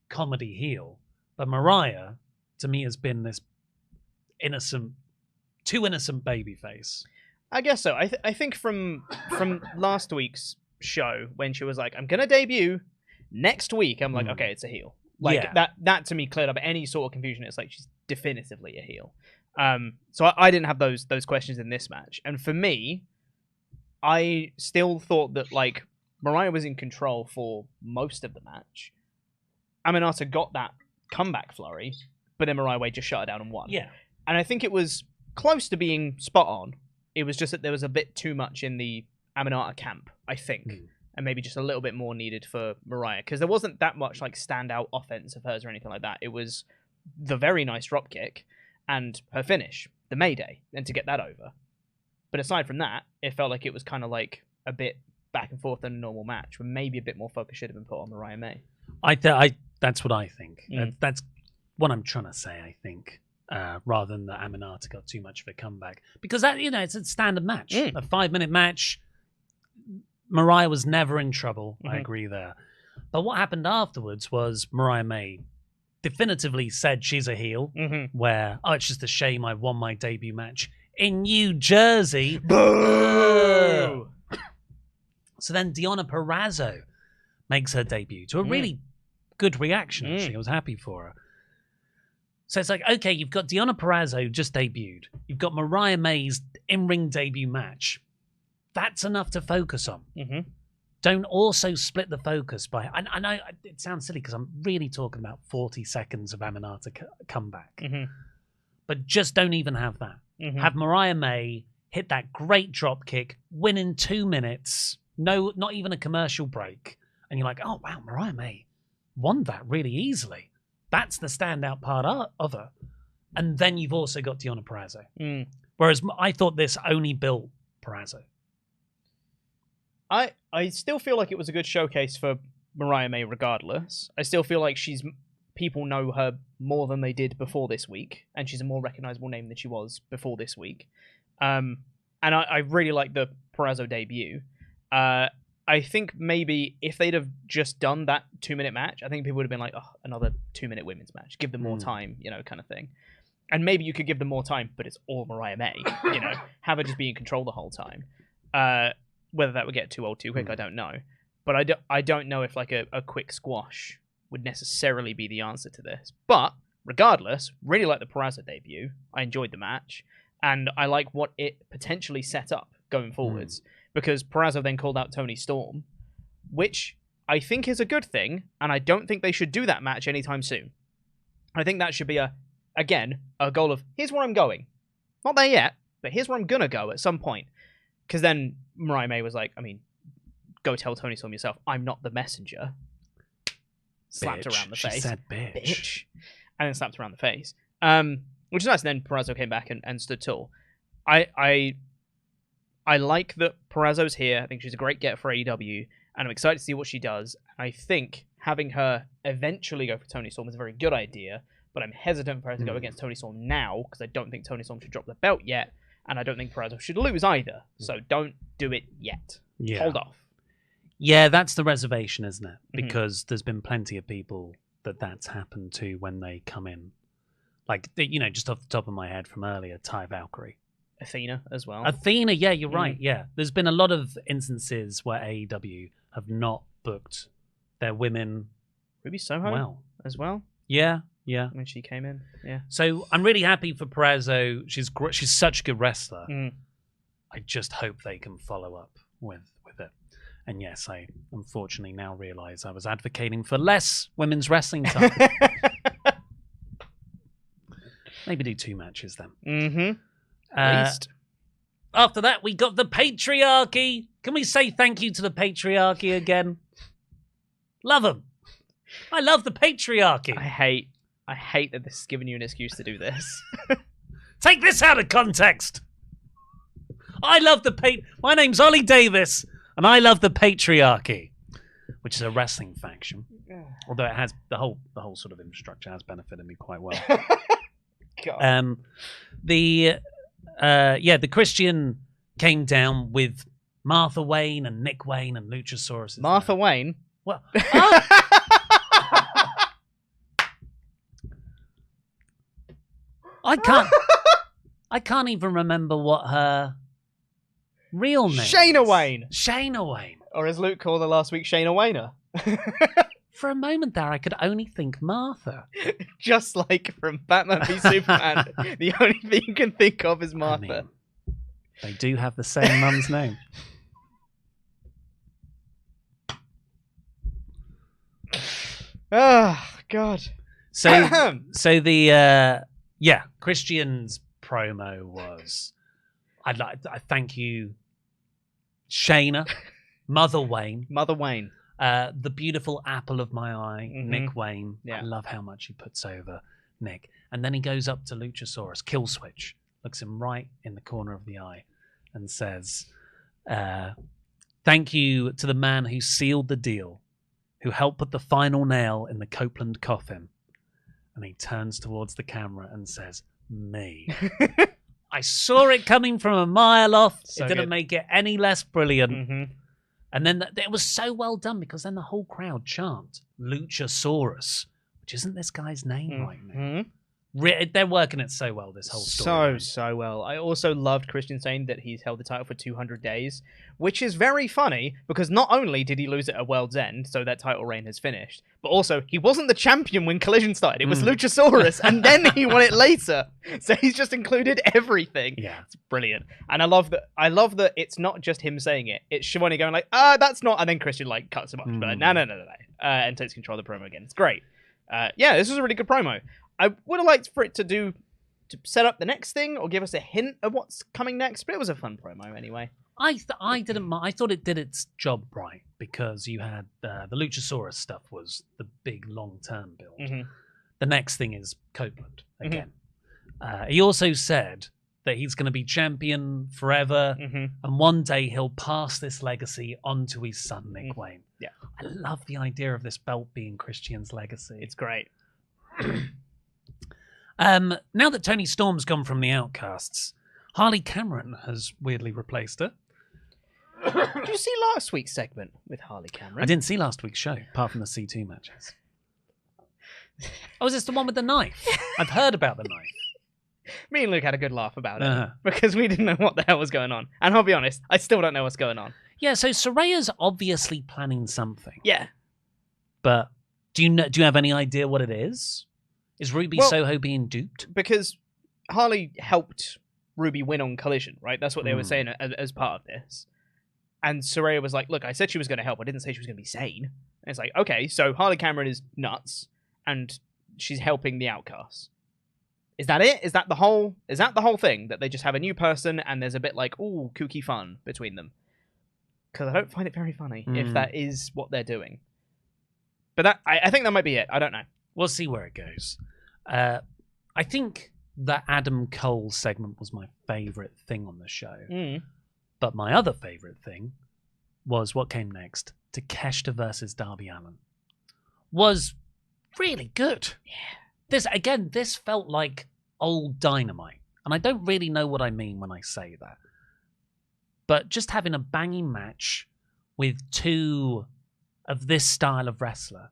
comedy heel, but Mariah, to me, has been this too innocent babyface. I guess so. I think from last week's show, when she was like, I'm going to debut next week, I'm like, okay, it's a heel. Like, that to me cleared up any sort of confusion. It's like, she's definitively a heel. So I didn't have those questions in this match. And for me, I still thought that, like, Mariah was in control for most of the match. Aminata got that comeback flurry, but then Mariah Way just shut her down and won. Yeah. And I think it was close to being spot on. It was just that there was a bit too much in the Aminata camp, I think. And maybe just a little bit more needed for Mariah. Because there wasn't that much like standout offense of hers or anything like that. It was the very nice dropkick and her finish, the Mayday, and to get that over. But aside from that, it felt like it was kind of like a bit back and forth than a normal match, where maybe a bit more focus should have been put on Mariah May. That's what I think. That's what I'm trying to say, I think. Rather than that Aminata got too much of a comeback. Because that, it's a standard match. A 5-minute match. Mariah was never in trouble. I agree there. But what happened afterwards was Mariah May definitively said she's a heel, where, it's just a shame I won my debut match in New Jersey. Boo! So then Deonna Purrazzo makes her debut to a really good reaction, actually. I was happy for her. So it's like, okay, you've got Deonna Purrazzo just debuted. You've got Mariah May's in-ring debut match. That's enough to focus on. Don't also split the focus by... I know it sounds silly because I'm really talking about 40 seconds of Aminata comeback. But just don't even have that. Have Mariah May hit that great drop kick, win in 2 minutes, no, not even a commercial break. And you're like, oh, wow, Mariah May won that really easily. That's the standout part of her. And then you've also got Deonna Purrazzo. Whereas I thought this only built Purrazzo. I still feel like it was a good showcase for Mariah May regardless. I still feel like people know her more than they did before this week, and she's a more recognizable name than she was before this week. And I really like the Purrazzo debut. I think maybe if they'd have just done that 2-minute match, I think people would have been like, oh, another 2-minute women's match. Give them more time, kind of thing. And maybe you could give them more time, but it's all Mariah May, have her just be in control the whole time. Whether that would get too old too quick, I don't know. But I don't know if like a quick squash would necessarily be the answer to this. But regardless, really like the Purrazzo debut. I enjoyed the match. And I like what it potentially set up going forwards. Because Purrazzo then called out Toni Storm, which I think is a good thing. And I don't think they should do that match anytime soon. I think that should be a goal of, here's where I'm going. Not there yet, but here's where I'm going to go at some point. Because then Mariah May was like, go tell Toni Storm yourself, I'm not the messenger. Slapped her around the face. She said bitch. And then slapped her around the face. Which is nice. And then Purrazzo came back and stood tall. I like that Purrazzo's here. I think she's a great get for AEW. And I'm excited to see what she does. I think having her eventually go for Toni Storm is a very good idea. But I'm hesitant for her to go against Toni Storm now. Because I don't think Toni Storm should drop the belt yet. And I don't think Purrazzo should lose either. So don't do it yet. Yeah. Hold off. Yeah, that's the reservation, isn't it? Because there's been plenty of people that's happened to when they come in. Like, just off the top of my head from earlier, Ty Valkyrie. Athena as well. Athena, yeah, you're right, yeah. There's been a lot of instances where AEW have not booked their women Ruby Soho well. As well. Yeah. When she came in, yeah. So I'm really happy for Purrazzo. She's such a good wrestler. I just hope they can follow up with it. And yes, I unfortunately now realise I was advocating for less women's wrestling time. Maybe do 2 matches then. At least. After that, we got the Patriarchy. Can we say thank you to the Patriarchy again? Love them. I love the Patriarchy. I hate that this is giving you an excuse to do this. Take this out of context. I love the My name's Ollie Davis, and I love the Patriarchy, which is a wrestling faction. Although it has the whole sort of infrastructure has benefited me quite well. God. The Christian came down with Martha Wayne and Nick Wayne and Luchasaurus. Martha Wayne? Well, I can't even remember what her real name Shayna is. Wayne. Shayna Wayne. Or as Luke called her last week, Shayna Wayner. For a moment there, I could only think Martha. Just like from Batman v Superman, the only thing you can think of is Martha. I mean, they do have the same mum's name. Oh, God. So the Christian's promo was, I thank you, Shayna, Mother Wayne, the beautiful apple of my eye, Nick Wayne. Yeah. I love how much he puts over Nick. And then he goes up to Luchasaurus, Killswitch, looks him right in the corner of the eye, and says, "Thank you to the man who sealed the deal, who helped put the final nail in the Copeland coffin." And he turns towards the camera and says, "Me." I saw it coming from a mile off. So it didn't make it any less brilliant. And then it was so well done, because then the whole crowd chant Luchasaurus, which isn't this guy's name right now. They're working it so well, this whole story. So well. I also loved Christian saying that he's held the title for 200 days, which is very funny, because not only did he lose it at World's End, so that title reign has finished, but also he wasn't the champion when Collision started. It was Luchasaurus, and then he won it later. So he's just included everything. Yeah. It's brilliant. And I love that it's not just him saying it. It's Shivani going like, that's not, and then Christian like cuts him off. But no. And takes control of the promo again. It's great. This was a really good promo. I would have liked for it to set up the next thing or give us a hint of what's coming next, but it was a fun promo anyway. I didn't mind. I thought it did its job right, because you had the Luchasaurus stuff was the big long-term build. The next thing is Copeland again. He also said that he's going to be champion forever, and one day he'll pass this legacy on to his son, Nick Wayne. Yeah, I love the idea of this belt being Christian's legacy. It's great. Now that Toni Storm's gone from the Outcasts, Harley Cameron has weirdly replaced her. Did you see last week's segment with Harley Cameron? I didn't see last week's show, apart from the C2 matches. Oh, is this the one with the knife? I've heard about the knife. Me and Luke had a good laugh about it, because we didn't know what the hell was going on. And I'll be honest, I still don't know what's going on. Yeah, so Soraya's obviously planning something. Yeah. But do you have any idea what it is? Is Ruby Soho being duped? Because Harley helped Ruby win on Collision, right? That's what they were saying as part of this. And Saraya was like, look, I said she was going to help. I didn't say she was going to be sane. And it's like, okay, so Harley Cameron is nuts, and she's helping the Outcasts. Is that it? Is that the whole thing? That they just have a new person and there's a bit like, ooh, kooky fun between them? Because I don't find it very funny if that is what they're doing. But I think that might be it. I don't know. We'll see where it goes. I think the Adam Cole segment was my favourite thing on the show. But my other favourite thing was what came next. Takeshita versus Darby Allin. Was really good. Yeah. This felt like old Dynamite. And I don't really know what I mean when I say that. But just having a banging match with two of this style of wrestler,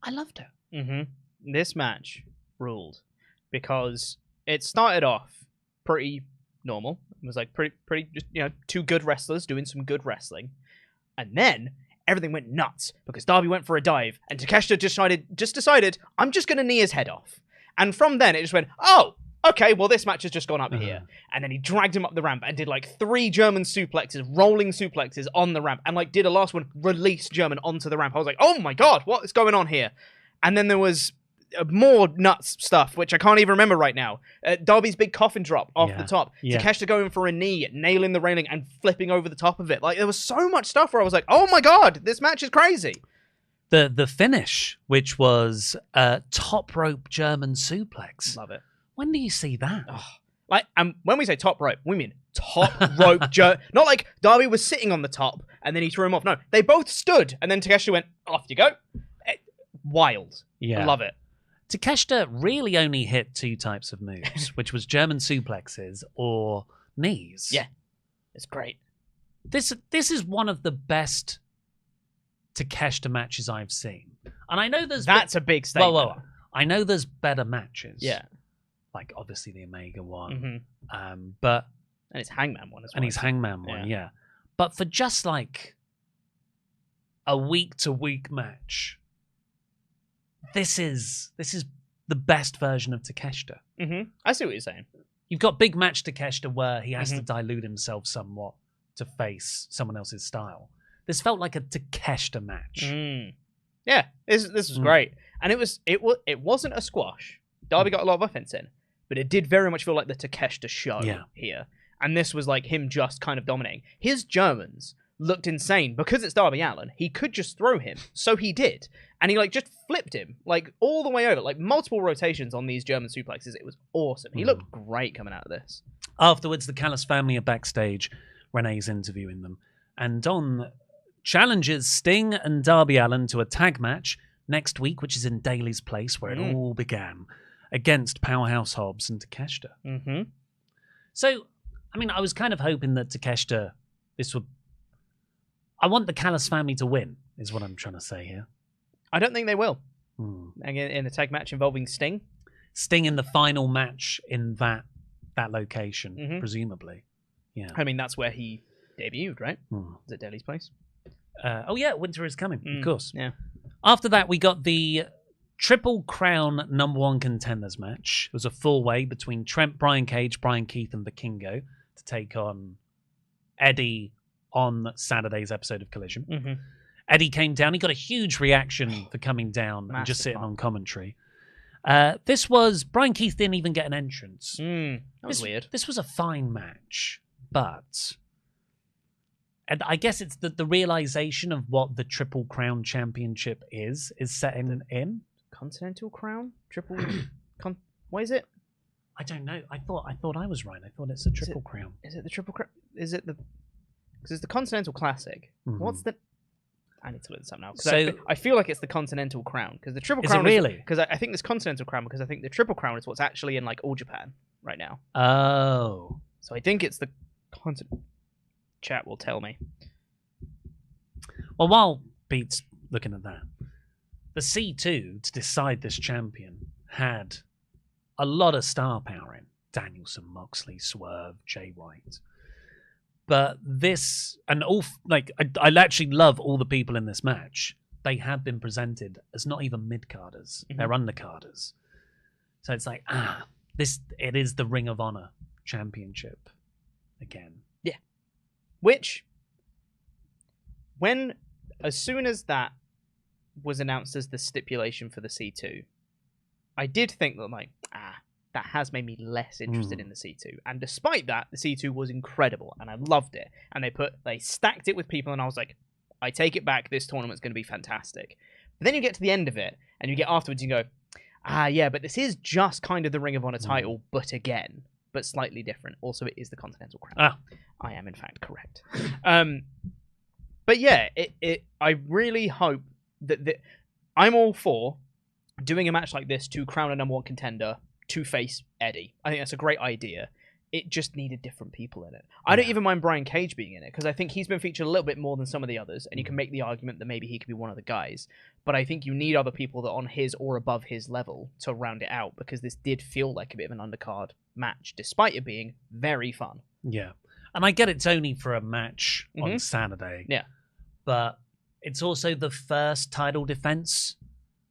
I loved it. This match ruled, because it started off pretty normal. It was like pretty just, two good wrestlers doing some good wrestling. And then everything went nuts, because Darby went for a dive, and Takeshita just decided, I'm just going to knee his head off. And from then it just went, oh, okay, well, this match has just gone up here. And then he dragged him up the ramp and did like 3 German suplexes, rolling suplexes on the ramp, and like did a last one, released German onto the ramp. I was like, oh my God, what is going on here? And then there was more nuts stuff, which I can't even remember right now. Darby's big coffin drop off the top. Yeah. Takeshita going for a knee, nailing the railing, and flipping over the top of it. Like, there was so much stuff where I was like, oh my god, this match is crazy. The finish, which was a top rope German suplex. Love it. When do you see that? Like, and when we say top rope, we mean top rope. Not like Darby was sitting on the top and then he threw him off. No, they both stood and then Takeshita went, off you go. Wild. Yeah. I love it. Takeshita really only hit 2 types of moves, which was German suplexes or knees. Yeah. It's great. This is one of the best Takeshita matches I've seen. And I know there's... That's a big statement. Well, I know there's better matches. Yeah. Like, obviously, the Omega one. But... And it's Hangman one as well. And he's Hangman one, yeah. But for just, like, a week-to-week match, this is the best version of Takeshita. I see what you're saying. You've got big match Takeshita where he has to dilute himself somewhat to face someone else's style. This felt like a Takeshita match. Yeah, this was great. And it wasn't a squash. Darby got a lot of offense in, but it did very much feel like the Takeshita show here. And this was like him just kind of dominating. His Germans looked insane because it's Darby Allin. He could just throw him, so he did. And he like just flipped him like all the way over, like multiple rotations on these German suplexes. It was awesome. He looked great coming out of this. Afterwards, the Callis family are backstage. Renee's interviewing them. And Don challenges Sting and Darby Allin to a tag match next week, which is in Daly's Place, where it all began, against Powerhouse Hobbs and Takeshita. So, I mean, I was kind of hoping that Takeshita, I want the Callis family to win, is what I'm trying to say here. I don't think they will. Again, in a tag match involving Sting. Sting in the final match in that location, presumably. Yeah. I mean, that's where he debuted, right? Is it Daly's Place? Winter is Coming, of course. Yeah. After that, we got the Triple Crown #1 contenders match. It was a 4-way between Trent, Brian Cage, Brian Keith, and Vikingo to take on Eddie on Saturday's episode of Collision. Eddie came down. He got a huge reaction for coming down and just sitting on commentary. This was... Brian Keith didn't even get an entrance. That was weird. This was a fine match, but... And I guess it's the realization of what the Triple Crown Championship is setting in. Continental Crown? What is it? I don't know. I thought I was right. I thought it's a Triple Crown. Is it the Triple Crown? Is it the... Because it's the Continental Classic. What's the... I need to look this up now. So, I feel like it's the Continental Crown. Because the Triple Crown... Is it really? Because I think this Continental Crown, because I think the Triple Crown is what's actually in like All Japan right now. Oh. So I think it's the Continental... Chat will tell me. Well, while Beat's looking at that, the C2 to decide this champion had a lot of star power in. Danielson, Moxley, Swerve, Jay White. But this, and all, like, I actually love all the people in this match. They have been presented as not even mid-carders. They're undercarders. So it's like, it is the Ring of Honor Championship again. Yeah. Which, as soon as that was announced as the stipulation for the C2, I did think that, like, that has made me less interested in the C2. And despite that, the C2 was incredible, and I loved it. And they stacked it with people, and I was like, I take it back, this tournament's going to be fantastic. But then you get to the end of it, and you get afterwards, and you go, yeah, but this is just kind of the Ring of Honor title, but slightly different. Also, it is the Continental Crown. I am, in fact, correct. But yeah, I really hope that I'm all for doing a match like this to crown a #1 contender to face Eddie. I think that's a great idea. It just needed different people in it. I don't even mind Brian Cage being in it, because I think he's been featured a little bit more than some of the others, and you can make the argument that maybe he could be one of the guys. But I think you need other people that are on his or above his level to round it out, because this did feel like a bit of an undercard match, despite it being very fun. Yeah. And I get it's only for a match on Saturday. Yeah. But it's also the first title defense.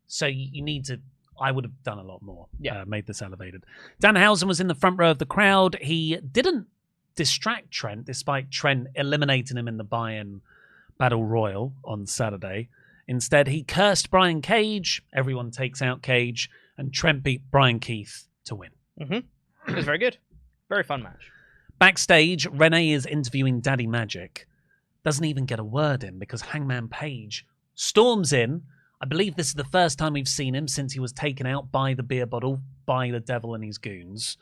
So you need to... I would have done a lot more. Yeah. Made this elevated. Danhausen was in the front row of the crowd. He didn't distract Trent, despite Trent eliminating him in the buy-in Battle Royal on Saturday. Instead, he cursed Brian Cage. Everyone takes out Cage. And Trent beat Brian Keith to win. It was very good. Very fun match. Backstage, Renee is interviewing Daddy Magic. Doesn't even get a word in because Hangman Page storms in. I believe this is the first time we've seen him since he was taken out by the beer bottle by the devil and his goons.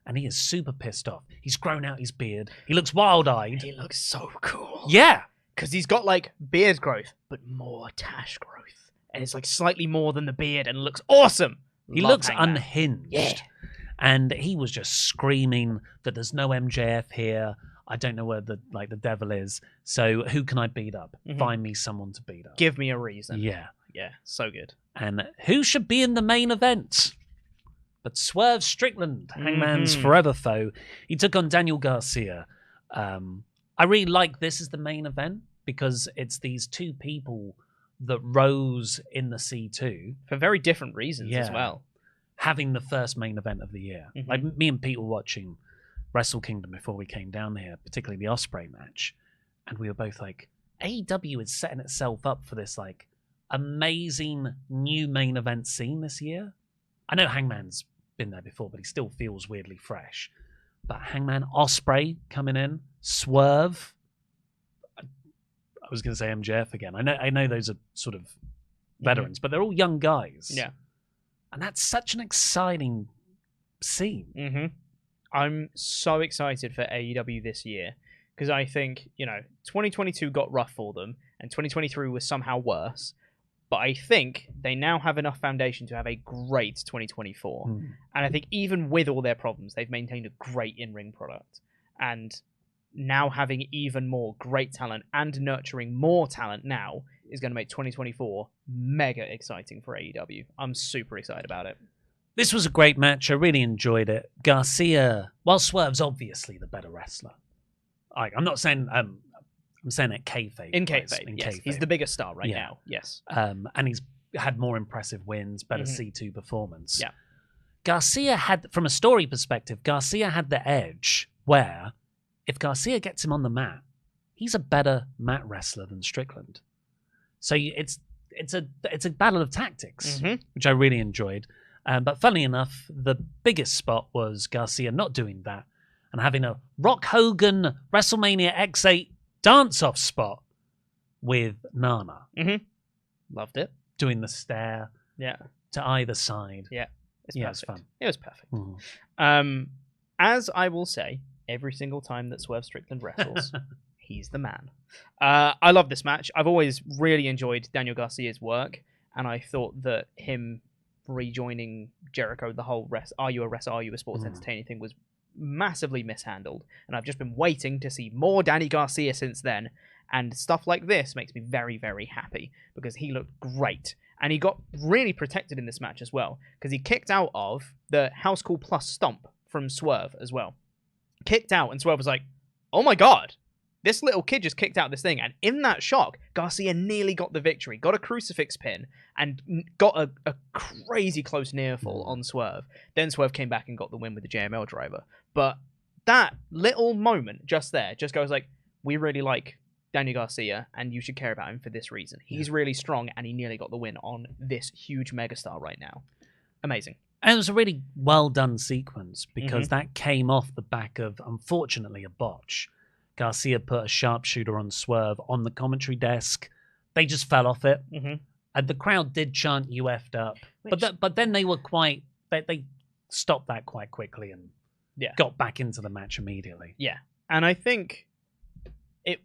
And he is super pissed off. He's grown out his beard. He looks wild-eyed. He looks so cool. Yeah. Because he's got, like, beard growth, but more tash growth. And it's, like, slightly more than the beard and looks awesome. He Love looks Hangman. unhinged. Yeah. And he was just screaming that there's no MJF here. I don't know where the devil is. So who can I beat up? Find me someone to beat up. Give me a reason. Yeah. Yeah, so good. And who should be in the main event? But Swerve Strickland, Hangman's forever foe. He took on Daniel Garcia. I really like this as the main event because it's these two people that rose in the C2. For very different reasons as well. Having the first main event of the year. Like me and Pete were watching Wrestle Kingdom before we came down here, particularly the Ospreay match. And we were both like, AEW is setting itself up for this like amazing new main event scene this year. I know Hangman's been there before, but he still feels weirdly fresh. But Hangman, Ospreay coming in, Swerve. I was going to say MJF again. I know those are sort of veterans, but they're all young guys. Yeah. And that's such an exciting scene. I'm so excited for AEW this year because I think, 2022 got rough for them and 2023 was somehow worse. But I think they now have enough foundation to have a great 2024. And I think even with all their problems, they've maintained a great in-ring product. And now having even more great talent and nurturing more talent now is going to make 2024 mega exciting for AEW. I'm super excited about it. This was a great match. I really enjoyed it. Garcia, while Swerve's obviously the better wrestler. I'm not saying... I'm saying it kayfabe. In kayfabe, yes. Kayfabe. He's the biggest star right now, yes. And he's had more impressive wins, better C2 performance. Yeah. Garcia had, from a story perspective, Garcia had the edge where if Garcia gets him on the mat, he's a better mat wrestler than Strickland. So it's a battle of tactics, which I really enjoyed. But funnily enough, the biggest spot was Garcia not doing that and having a Rock Hogan WrestleMania X8 dance-off spot with Nana. Loved it. Doing the stare to either side. Yeah. It's fun. It was perfect. As I will say, every single time that Swerve Strickland wrestles, he's the man. I love this match. I've always really enjoyed Daniel Garcia's work, and I thought that him rejoining Jericho, the whole Are You a Wrestler, Are You a Sports Entertainer thing was massively mishandled, and I've just been waiting to see more Danny Garcia since then, and stuff like this makes me very, very happy because he looked great, and he got really protected in this match as well because he kicked out of the House Call Plus stomp from Swerve as well. Kicked out, and Swerve was like, oh my god, this little kid just kicked out this thing, and in that shock, Garcia nearly got the victory, got a crucifix pin, and got a crazy close near fall on Swerve. Then Swerve came back and got the win with the JML driver. But that little moment just there just goes like, we really like Daniel Garcia, and you should care about him for this reason. He's really strong, and he nearly got the win on this huge megastar right now. Amazing. And it was a really well done sequence because that came off the back of, unfortunately, a botch. Garcia put a sharpshooter on Swerve on the commentary desk. They just fell off it. And the crowd did chant, you effed up. But then they were quite... They stopped that quite quickly and got back into the match immediately. Yeah. And I think it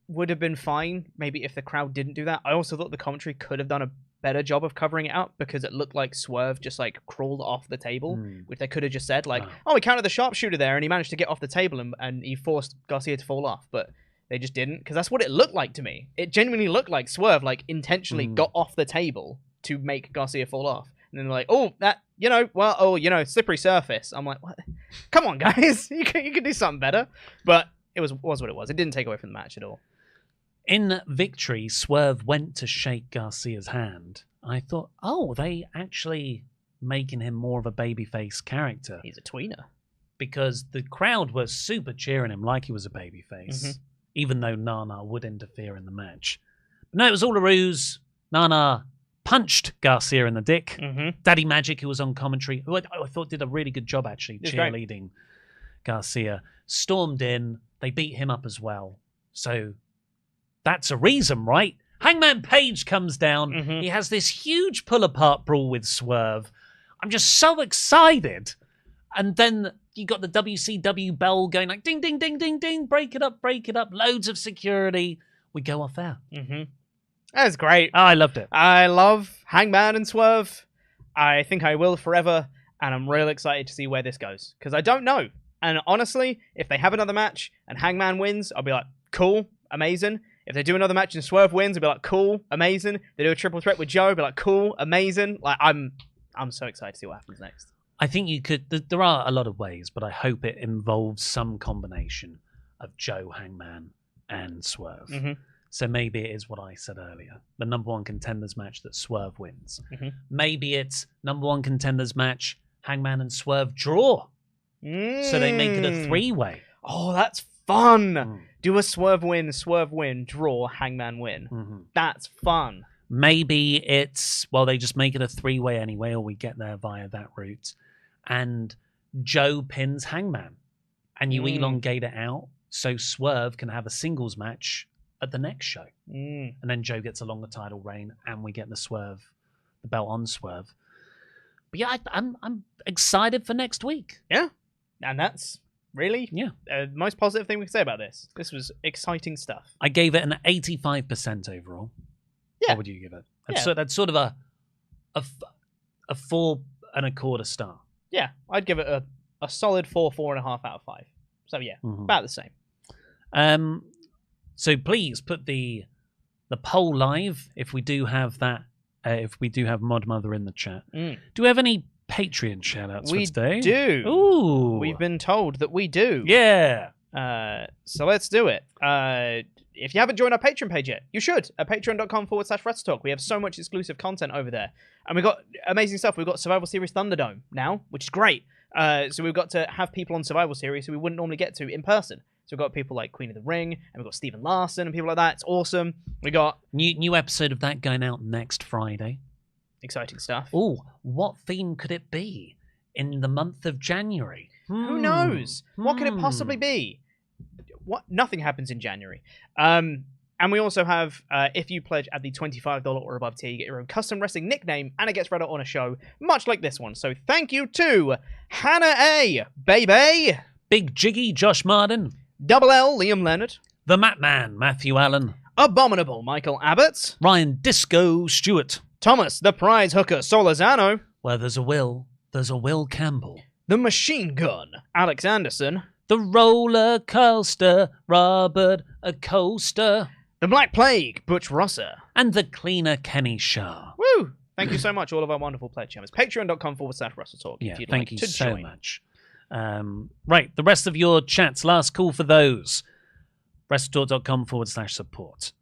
would have been fine maybe if the crowd didn't do that. I also thought the commentary could have done a better job of covering it up because it looked like Swerve just like crawled off the table, which they could have just said like, oh, we counted the sharpshooter there and he managed to get off the table and he forced Garcia to fall off, but they just didn't, because that's what it looked like to me. It genuinely looked like Swerve like intentionally got off the table to make Garcia fall off, and then they're like, oh, that, slippery surface. I'm like, what? Come on, guys, you can do something better. But it was what it was. It didn't take away from the match at all. In victory, Swerve went to shake Garcia's hand. I thought, oh, they actually making him more of a babyface character. He's a tweener. Because the crowd was super cheering him like he was a babyface, even though Nana would interfere in the match. But no, it was all a ruse. Nana punched Garcia in the dick. Mm-hmm. Daddy Magic, who was on commentary, who I thought did a really good job, actually, cheerleading Garcia, stormed in. They beat him up as well. So that's a reason, right? Hangman Page comes down. Mm-hmm. He has this huge pull-apart brawl with Swerve. I'm just so excited. And then you got the WCW bell going like ding, ding, ding, ding, ding. Break it up. Loads of security. We go off air. Mm-hmm. That's great. Oh, I loved it. I love Hangman and Swerve. I think I will forever. And I'm real excited to see where this goes. Because I don't know. And honestly, if they have another match and Hangman wins, I'll be like, cool, amazing. If they do another match and Swerve wins, I'll be like, cool, amazing. They do a triple threat with Joe, I'll be like, cool, amazing. Like, I'm so excited to see what happens next. I think you could. There are a lot of ways, but I hope it involves some combination of Joe, Hangman, and Swerve. Mm-hmm. So maybe it is what I said earlier: the number one contenders match that Swerve wins. Mm-hmm. Maybe it's number one contenders match, Hangman and Swerve draw. So they make it a three-way. Oh, that's fun. Do a Swerve win, draw, Hangman win. Mm-hmm. That's fun. Maybe it's, well, they just make it a three-way anyway, or we get there via that route. And Joe pins Hangman. And you elongate it out so Swerve can have a singles match at the next show. And then Joe gets a longer title reign, and we get the belt on Swerve. But yeah, I'm excited for next week. Yeah. And that's really the most positive thing we can say about this. This was exciting stuff. I gave it an 85% overall. Yeah. What would you give it? That's sort of a 4.25 star. Yeah, I'd give it a solid 4.5 out of 5. So yeah, about the same. So please put the poll live if we do have that. If we do have Mod Mother in the chat. Do we have any Patreon shoutouts for today? We do. Ooh. We've been told that we do. Yeah. So let's do it. If you haven't joined our Patreon page yet, you should at patreon.com/WrestleTalk. We have so much exclusive content over there. And we've got amazing stuff. We've got Survival Series Thunderdome now, which is great. So we've got to have people on Survival Series who we wouldn't normally get to in person. So we've got people like Queen of the Ring, and we've got Stephen Larson and people like that. It's awesome. We got new episode of that going out next Friday. Exciting stuff. Oh, what theme could it be in the month of January? Who knows? What could it possibly be? What? Nothing happens in January. And we also have, if you pledge at the $25 or above tier, you get your own custom wrestling nickname, and it gets read out on a show, much like this one. So thank you to Hannah A, Baby, Big Jiggy Josh Martin, Double L Liam Leonard, The Matman Matthew Allen, Abominable Michael Abbott, Ryan Disco Stewart, Thomas the Prize Hooker Solazano, Where there's a will Campbell, The Machine Gun Alex Anderson, The Roller Coaster Robert Acosta, The Black Plague Butch Rosser, and The Cleaner Kenny Shah. Woo! Thank you so much, all of our wonderful Pledgehammers. Patreon.com/WrestleTalk Yeah, if you'd thank like you to so join. much. Right, the rest of your chats, last call for those. WrestleTalk.com/support.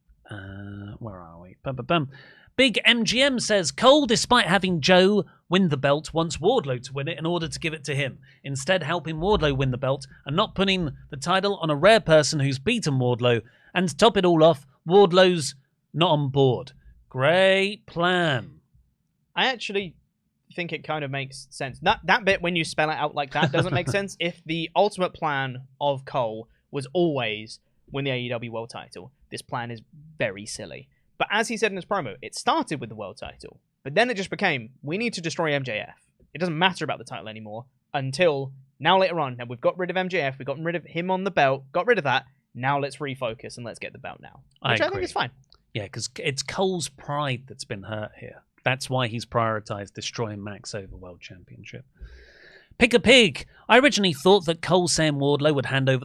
Where are we? Bum. Big MGM says, Cole, despite having Joe win the belt, wants Wardlow to win it in order to give it to him. Instead, helping Wardlow win the belt and not putting the title on a rare person who's beaten Wardlow. And to top it all off, Wardlow's not on board. Great plan. I actually think it kind of makes sense. That bit, when you spell it out like that, doesn't make sense. If the ultimate plan of Cole was always win the AEW world title, this plan is very silly. But as he said in his promo, it started with the world title. But then it just became, we need to destroy MJF. It doesn't matter about the title anymore until now later on. Now we've got rid of MJF, we've gotten rid of him on the belt, got rid of that. Now let's refocus and let's get the belt now. Which I think is fine. Yeah, because it's Cole's pride that's been hurt here. That's why he's prioritized destroying Max over World Championship. Pick a pig. I originally thought that Cole saying Wardlow would hand over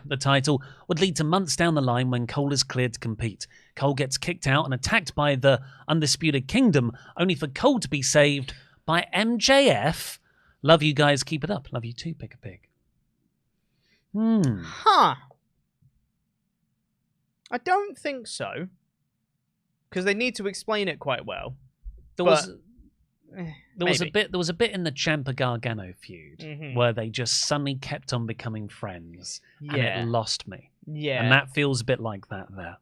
the title would lead to months down the line when Cole is cleared to compete. Cole gets kicked out and attacked by the Undisputed Kingdom, only for Cole to be saved by MJF. Love you guys. Keep it up. Love you too, Pick a pig. Huh. I don't think so. Because they need to explain it quite well. There was a bit in the Ciampa Gargano feud where they just suddenly kept on becoming friends, and it lost me. Yeah, and that feels a bit like that there.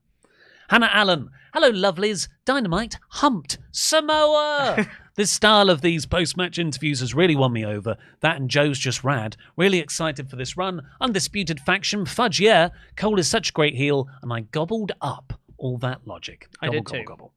Hannah Allen. Hello, lovelies. Dynamite humped Samoa. This style of these post-match interviews has really won me over. That and Joe's just rad. Really excited for this run. Undisputed faction, fudge yeah. Cole is such a great heel, and I gobbled up all that logic. I did too. Gobble.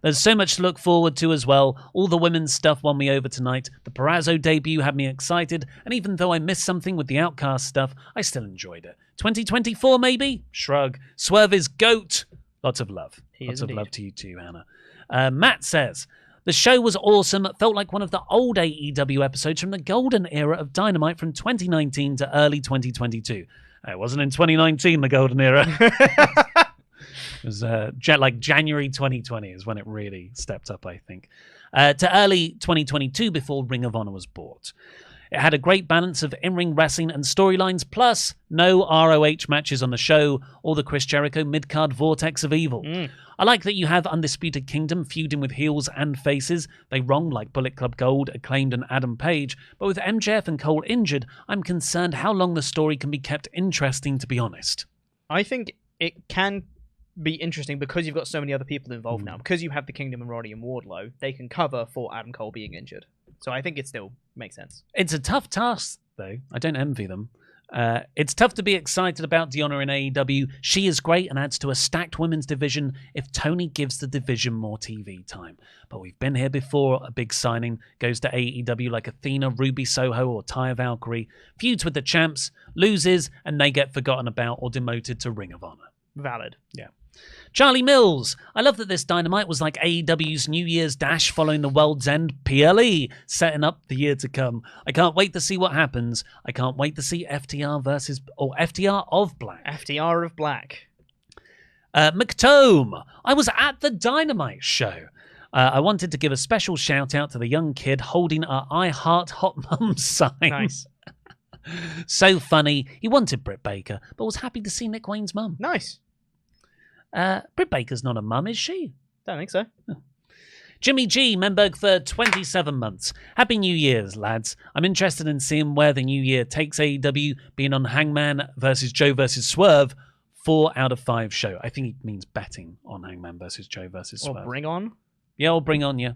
There's so much to look forward to as well. All the women's stuff won me over tonight. The Perazzo debut had me excited, and even though I missed something with the Outcast stuff, I still enjoyed it. 2024 maybe? Shrug. Swerve is GOAT. Lots of love. Lots of love to you too, Hannah. Matt says, the show was awesome. It felt like one of the old AEW episodes from the golden era of Dynamite from 2019 to early 2022. It wasn't in 2019, the golden era. It was like January 2020 is when it really stepped up, I think. To early 2022 before Ring of Honor was bought. It had a great balance of in-ring wrestling and storylines, plus no ROH matches on the show or the Chris Jericho mid-card vortex of evil. I like that you have Undisputed Kingdom feuding with heels and faces. They wrong like Bullet Club Gold, Acclaimed and Adam Page. But with MJF and Cole injured, I'm concerned how long the story can be kept interesting, to be honest. I think it can be interesting because you've got so many other people involved now. Because you have the Kingdom and Roddy and Wardlow, they can cover for Adam Cole being injured. So I think it still makes sense. It's a tough task, though. I don't envy them. It's tough to be excited about Deonna in AEW. She is great and adds to a stacked women's division if Tony gives the division more TV time. But we've been here before. A big signing goes to AEW like Athena, Ruby Soho, or Taya Valkyrie. Feuds with the champs, loses, and they get forgotten about or demoted to Ring of Honor. Valid. Yeah. Charlie Mills. I love that this Dynamite was like AEW's New Year's Dash following the World's End PLE, setting up the year to come. I can't wait to see what happens. I can't wait to see FTR of Black. FTR of Black. McTome. I was at the Dynamite show. I wanted to give a special shout out to the young kid holding our I Heart Hot Mum sign. Nice. So funny. He wanted Britt Baker, but was happy to see Nick Wayne's mum. Nice. Britt Baker's not a mum, is she? Don't think so. Oh. Jimmy G, Memberg for 27 months. Happy New Year's, lads. I'm interested in seeing where the new year takes AEW, being on Hangman versus Joe versus Swerve, 4 out of 5 show. I think he means betting on Hangman versus Joe versus Swerve. Or Bring On. Yeah, or Bring On, yeah.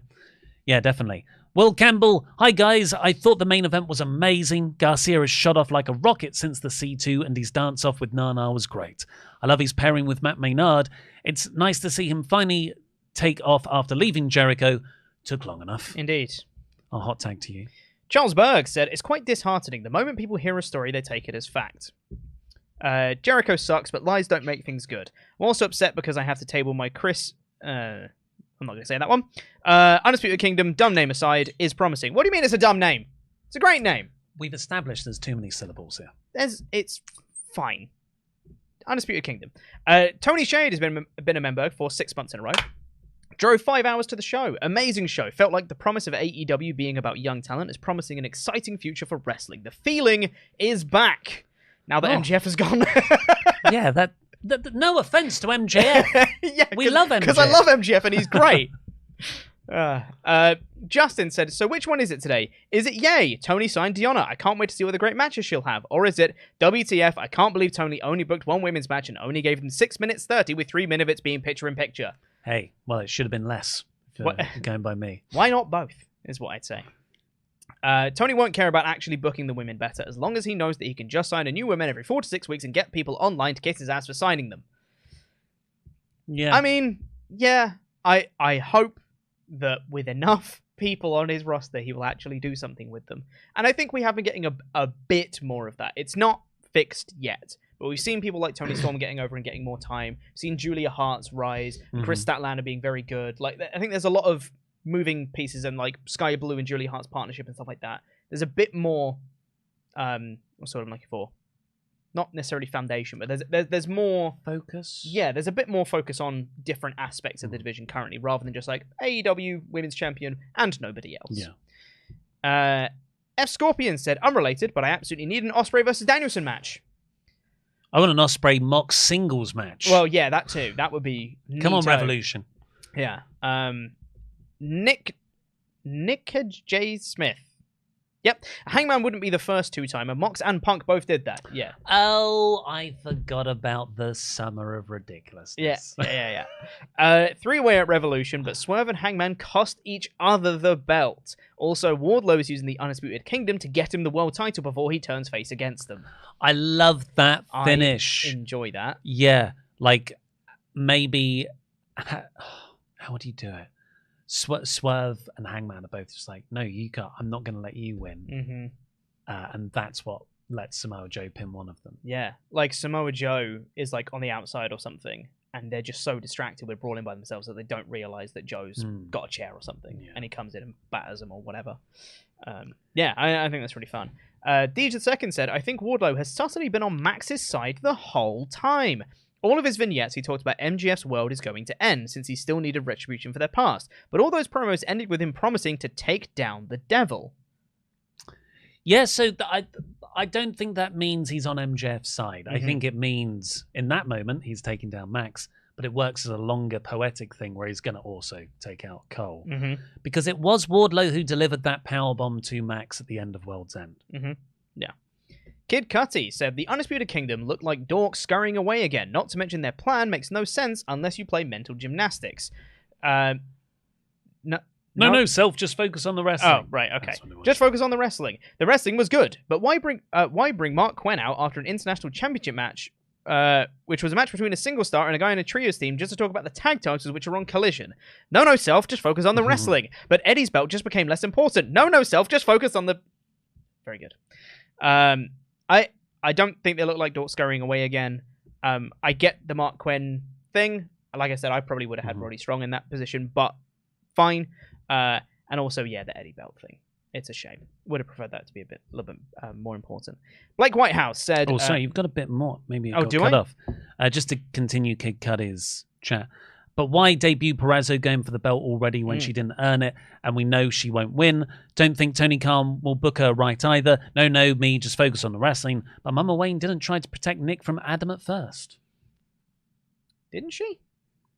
Yeah, definitely. Will Campbell, hi guys, I thought the main event was amazing. Garcia has shot off like a rocket since the C2 and his dance off with Nana was great. I love his pairing with Matt Maynard. It's nice to see him finally take off after leaving Jericho. Took long enough. Indeed. I'll hot tag to you. Charles Berg said, it's quite disheartening. The moment people hear a story, they take it as fact. Jericho sucks, but lies don't make things good. I'm also upset because I have to table my Chris... I'm not going to say that one. Undisputed Kingdom, dumb name aside, is promising. What do you mean it's a dumb name? It's a great name. We've established there's too many syllables here. It's fine. Undisputed Kingdom. Tony Shade has been a member for 6 months in a row. Drove 5 hours to the show. Amazing show. Felt like the promise of AEW being about young talent is promising an exciting future for wrestling. The feeling is back. Now that MJF has gone. Yeah, that... No offense to MJF. Yeah, we love MJF. Because I love MJF and he's great. Justin said, so which one is it today? Is it yay? Tony signed Deonna. I can't wait to see what the great matches she'll have. Or is it WTF? I can't believe Tony only booked one women's match and only gave them 6 minutes 30 with 3 minutes being picture in picture. Hey, well, it should have been less. Going by me. Why not both, is what I'd say. Tony won't care about actually booking the women better as long as he knows that he can just sign a new woman every 4 to 6 weeks and get people online to kiss his ass for signing them. Yeah. I mean, yeah, I hope that with enough people on his roster, he will actually do something with them. And I think we have been getting a bit more of that. It's not fixed yet, but we've seen people like Tony Storm getting over and getting more time. We've seen Julia Hart's rise, Chris Statlander being very good. Like, I think there's a lot of moving pieces and like Sky Blue and Julia Hart's partnership and stuff like that. There's a bit more what's what I'm looking for, not necessarily foundation, but there's more focus. Yeah, there's a bit more focus on different aspects of the division currently, rather than just like AEW Women's Champion and nobody else. Yeah. F Scorpion said, unrelated, but I absolutely need an Ospreay versus Danielson match. I want an Ospreay Mox singles match. Well, yeah, that too. That would be Come on, neato. Revolution. Yeah. Nick J. Smith. Yep. Hangman wouldn't be the first two-timer. Mox and Punk both did that. Yeah. Oh, I forgot about the Summer of Ridiculousness. Yeah. Three-way at Revolution, but Swerve and Hangman cost each other the belt. Also, Wardlow is using the Undisputed Kingdom to get him the world title before he turns face against them. I love that finish. I enjoy that. Yeah, like maybe... How would you do it? Swerve and Hangman are both just like, no, you can't. I'm not going to let you win. And that's what lets Samoa Joe pin one of them. Yeah, like Samoa Joe is like on the outside or something, and they're just so distracted with brawling by themselves that they don't realize that Joe's got a chair or something, and he comes in and batters them or whatever. I think that's really fun. Deej II said, I think Wardlow has subtly been on Max's side the whole time. All of his vignettes, he talked about MGF's world is going to end, since he still needed retribution for their past. But all those promos ended with him promising to take down the devil. Yeah, so I don't think that means he's on MJF's side. I think it means, in that moment, he's taking down Max, but it works as a longer poetic thing where he's going to also take out Cole. Because it was Wardlow who delivered that powerbomb to Max at the end of World's End. Yeah. Kid Cudi said, the Undisputed Kingdom looked like dorks scurrying away again, not to mention their plan makes no sense unless you play mental gymnastics. No, Self, just focus on the wrestling. Oh, right, okay. Just focus on the wrestling. The wrestling was good, but why bring Mark Quinn out after an International Championship match, which was a match between a single star and a guy in a trios team, just to talk about the tag titles which are on Collision? No, Self, just focus on the wrestling. But Eddie's belt just became less important. No, Self, just focus on the... Very good. I don't think they look like dorks scurrying away again. I get the Mark Quinn thing. Like I said, I probably would have had Roddy Strong in that position, but fine. And also, the Eddie belt thing. It's a shame. Would have preferred that to be a little bit more important. Blake Whitehouse said... Oh, sorry, you've got a bit more. Maybe it got cut off. Just to continue Kid Cudi's chat. But why debut Perazzo going for the belt already when she didn't earn it, and we know she won't win? Don't think Tony Khan will book her right either. No, me, just focus on the wrestling. But Mama Wayne didn't try to protect Nick from Adam at first. Didn't she?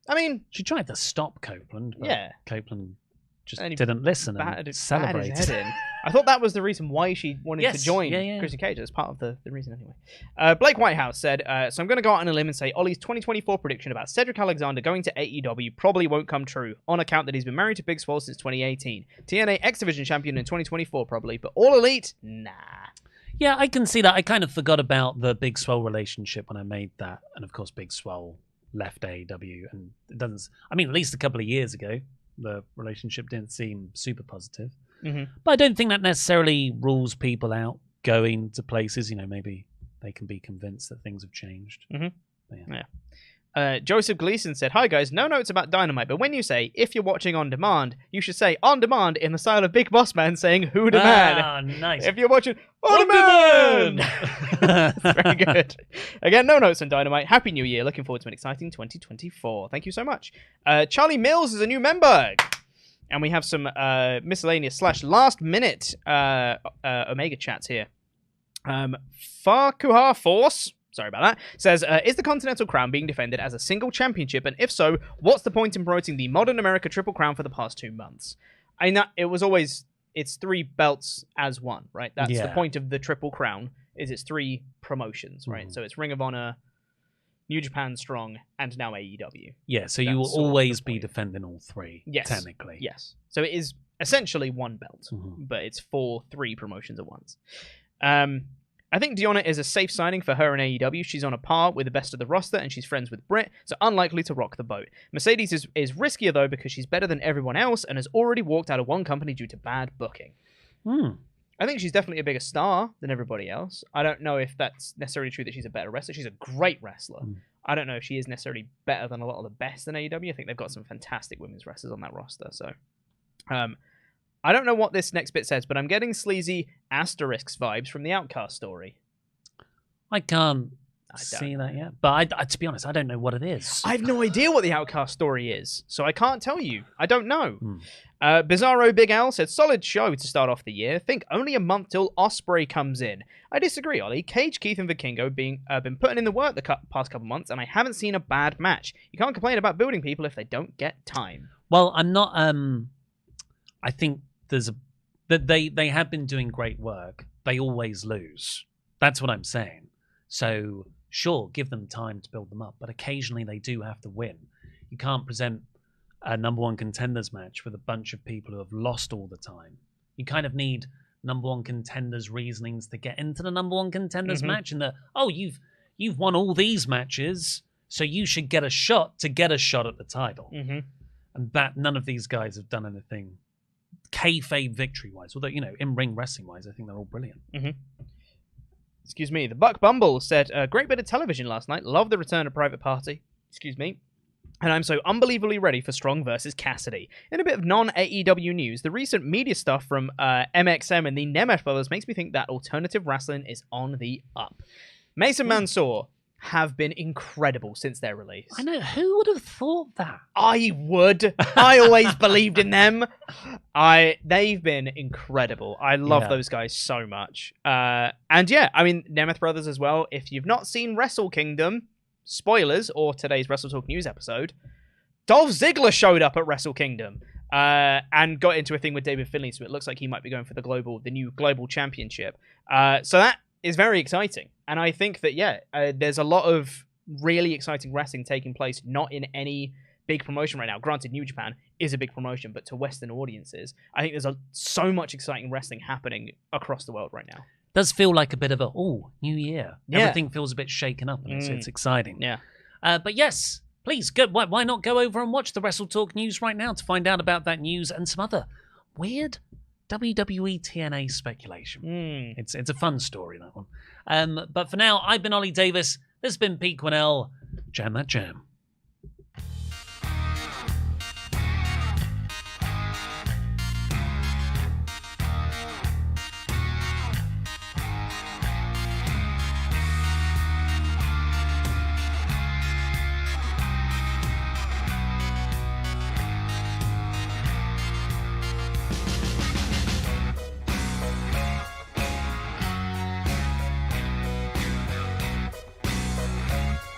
I mean... She tried to stop Copeland, but Copeland just and didn't listen and celebrated. I thought that was the reason why she wanted to join Chrissy Cage. That's part of the reason anyway. Blake Whitehouse said, so I'm going to go out on a limb and say Ollie's 2024 prediction about Cedric Alexander going to AEW probably won't come true, on account that he's been married to Big Swole since 2018. TNA X Division champion in 2024 probably, but All Elite? Nah. Yeah, I can see that. I kind of forgot about the Big Swole relationship when I made that. And of course, Big Swole left AEW. And it doesn't... I mean, at least a couple of years ago, the relationship didn't seem super positive. But I don't think that necessarily rules people out going to places. Maybe they can be convinced that things have changed. Joseph Gleason said, hi guys, no notes about Dynamite, but when you say, if you're watching on demand, you should say on demand in the style of Big Boss Man saying, who the man? Ah, nice. If you're watching on demand! Very good. Again, no notes on Dynamite. Happy New Year. Looking forward to an exciting 2024. Thank you so much. Charlie Mills is a new member. And we have some miscellaneous / last minute Omega chats here. Farkuha Force, sorry about that, says, is the Continental Crown being defended as a single championship? And if so, what's the point in promoting the Modern America Triple Crown for the past 2 months? I know it was always, it's 3 belts as one, right? That's the point of the Triple Crown, is it's 3 promotions, right? So it's Ring of Honor, New Japan Strong, and now AEW. Yeah, so you will always be defending all 3, technically. Yes. So it is essentially one belt, but it's for 3 promotions at once. I think Deonna is a safe signing for her in AEW. She's on a par with the best of the roster, and she's friends with Britt, so unlikely to rock the boat. Mercedes is riskier, though, because she's better than everyone else and has already walked out of one company due to bad booking. I think she's definitely a bigger star than everybody else. I don't know if that's necessarily true that she's a better wrestler. She's a great wrestler. I don't know if she is necessarily better than a lot of the best in AEW. I think they've got some fantastic women's wrestlers on that roster. So, I don't know what this next bit says, but I'm getting sleazy asterisks vibes from the Outcast story. I can't see that yet. But I, to be honest, I don't know what it is. I have no idea what the Outcast story is, so I can't tell you. I don't know. Bizarro Big Al said, solid show to start off the year. Think only a month till Osprey comes in. I disagree, Ollie. Cage, Keith, and Vikingo been putting in the work the past couple months, and I haven't seen a bad match. You can't complain about building people if they don't get time. Well, I'm not... I think there's that they have been doing great work. They always lose. That's what I'm saying. So sure, give them time to build them up, but occasionally they do have to win. You can't present a number one contenders match with a bunch of people who have lost all the time. You kind of need number one contenders' reasonings to get into the number one contenders match, and you've won all these matches, so you should get a shot at the title. And that none of these guys have done anything kayfabe victory wise, although in ring wrestling wise, I think they're all brilliant. Excuse me. The Buck Bumble said, a great bit of television last night. Love the return of Private Party. Excuse me. And I'm so unbelievably ready for Strong versus Cassidy. In a bit of non-AEW news, the recent media stuff from MXM and the Nemeth brothers makes me think that alternative wrestling is on the up. Mason Mansoor have been incredible since their release. I know. Who would have thought that? I would. I always believed in them. They've been incredible. I love those guys so much. And yeah, I mean, Nemeth brothers as well. If you've not seen Wrestle Kingdom, spoilers, or today's WrestleTalk news episode, Dolph Ziggler showed up at Wrestle Kingdom and got into a thing with David Finlay, so it looks like he might be going for the new global championship. So that is very exciting. And I think that, there's a lot of really exciting wrestling taking place, not in any big promotion right now. Granted, New Japan is a big promotion, but to Western audiences, I think there's so much exciting wrestling happening across the world right now. Does feel like a bit of new year. Yeah. Everything feels a bit shaken up, and it's exciting. Yeah. But yes, please, why not go over and watch the WrestleTalk news right now to find out about that news and some other weird WWE TNA speculation. It's a fun story, that one. But for now, I've been Ollie Davis. This has been Pete Quinnell. Jam that jam.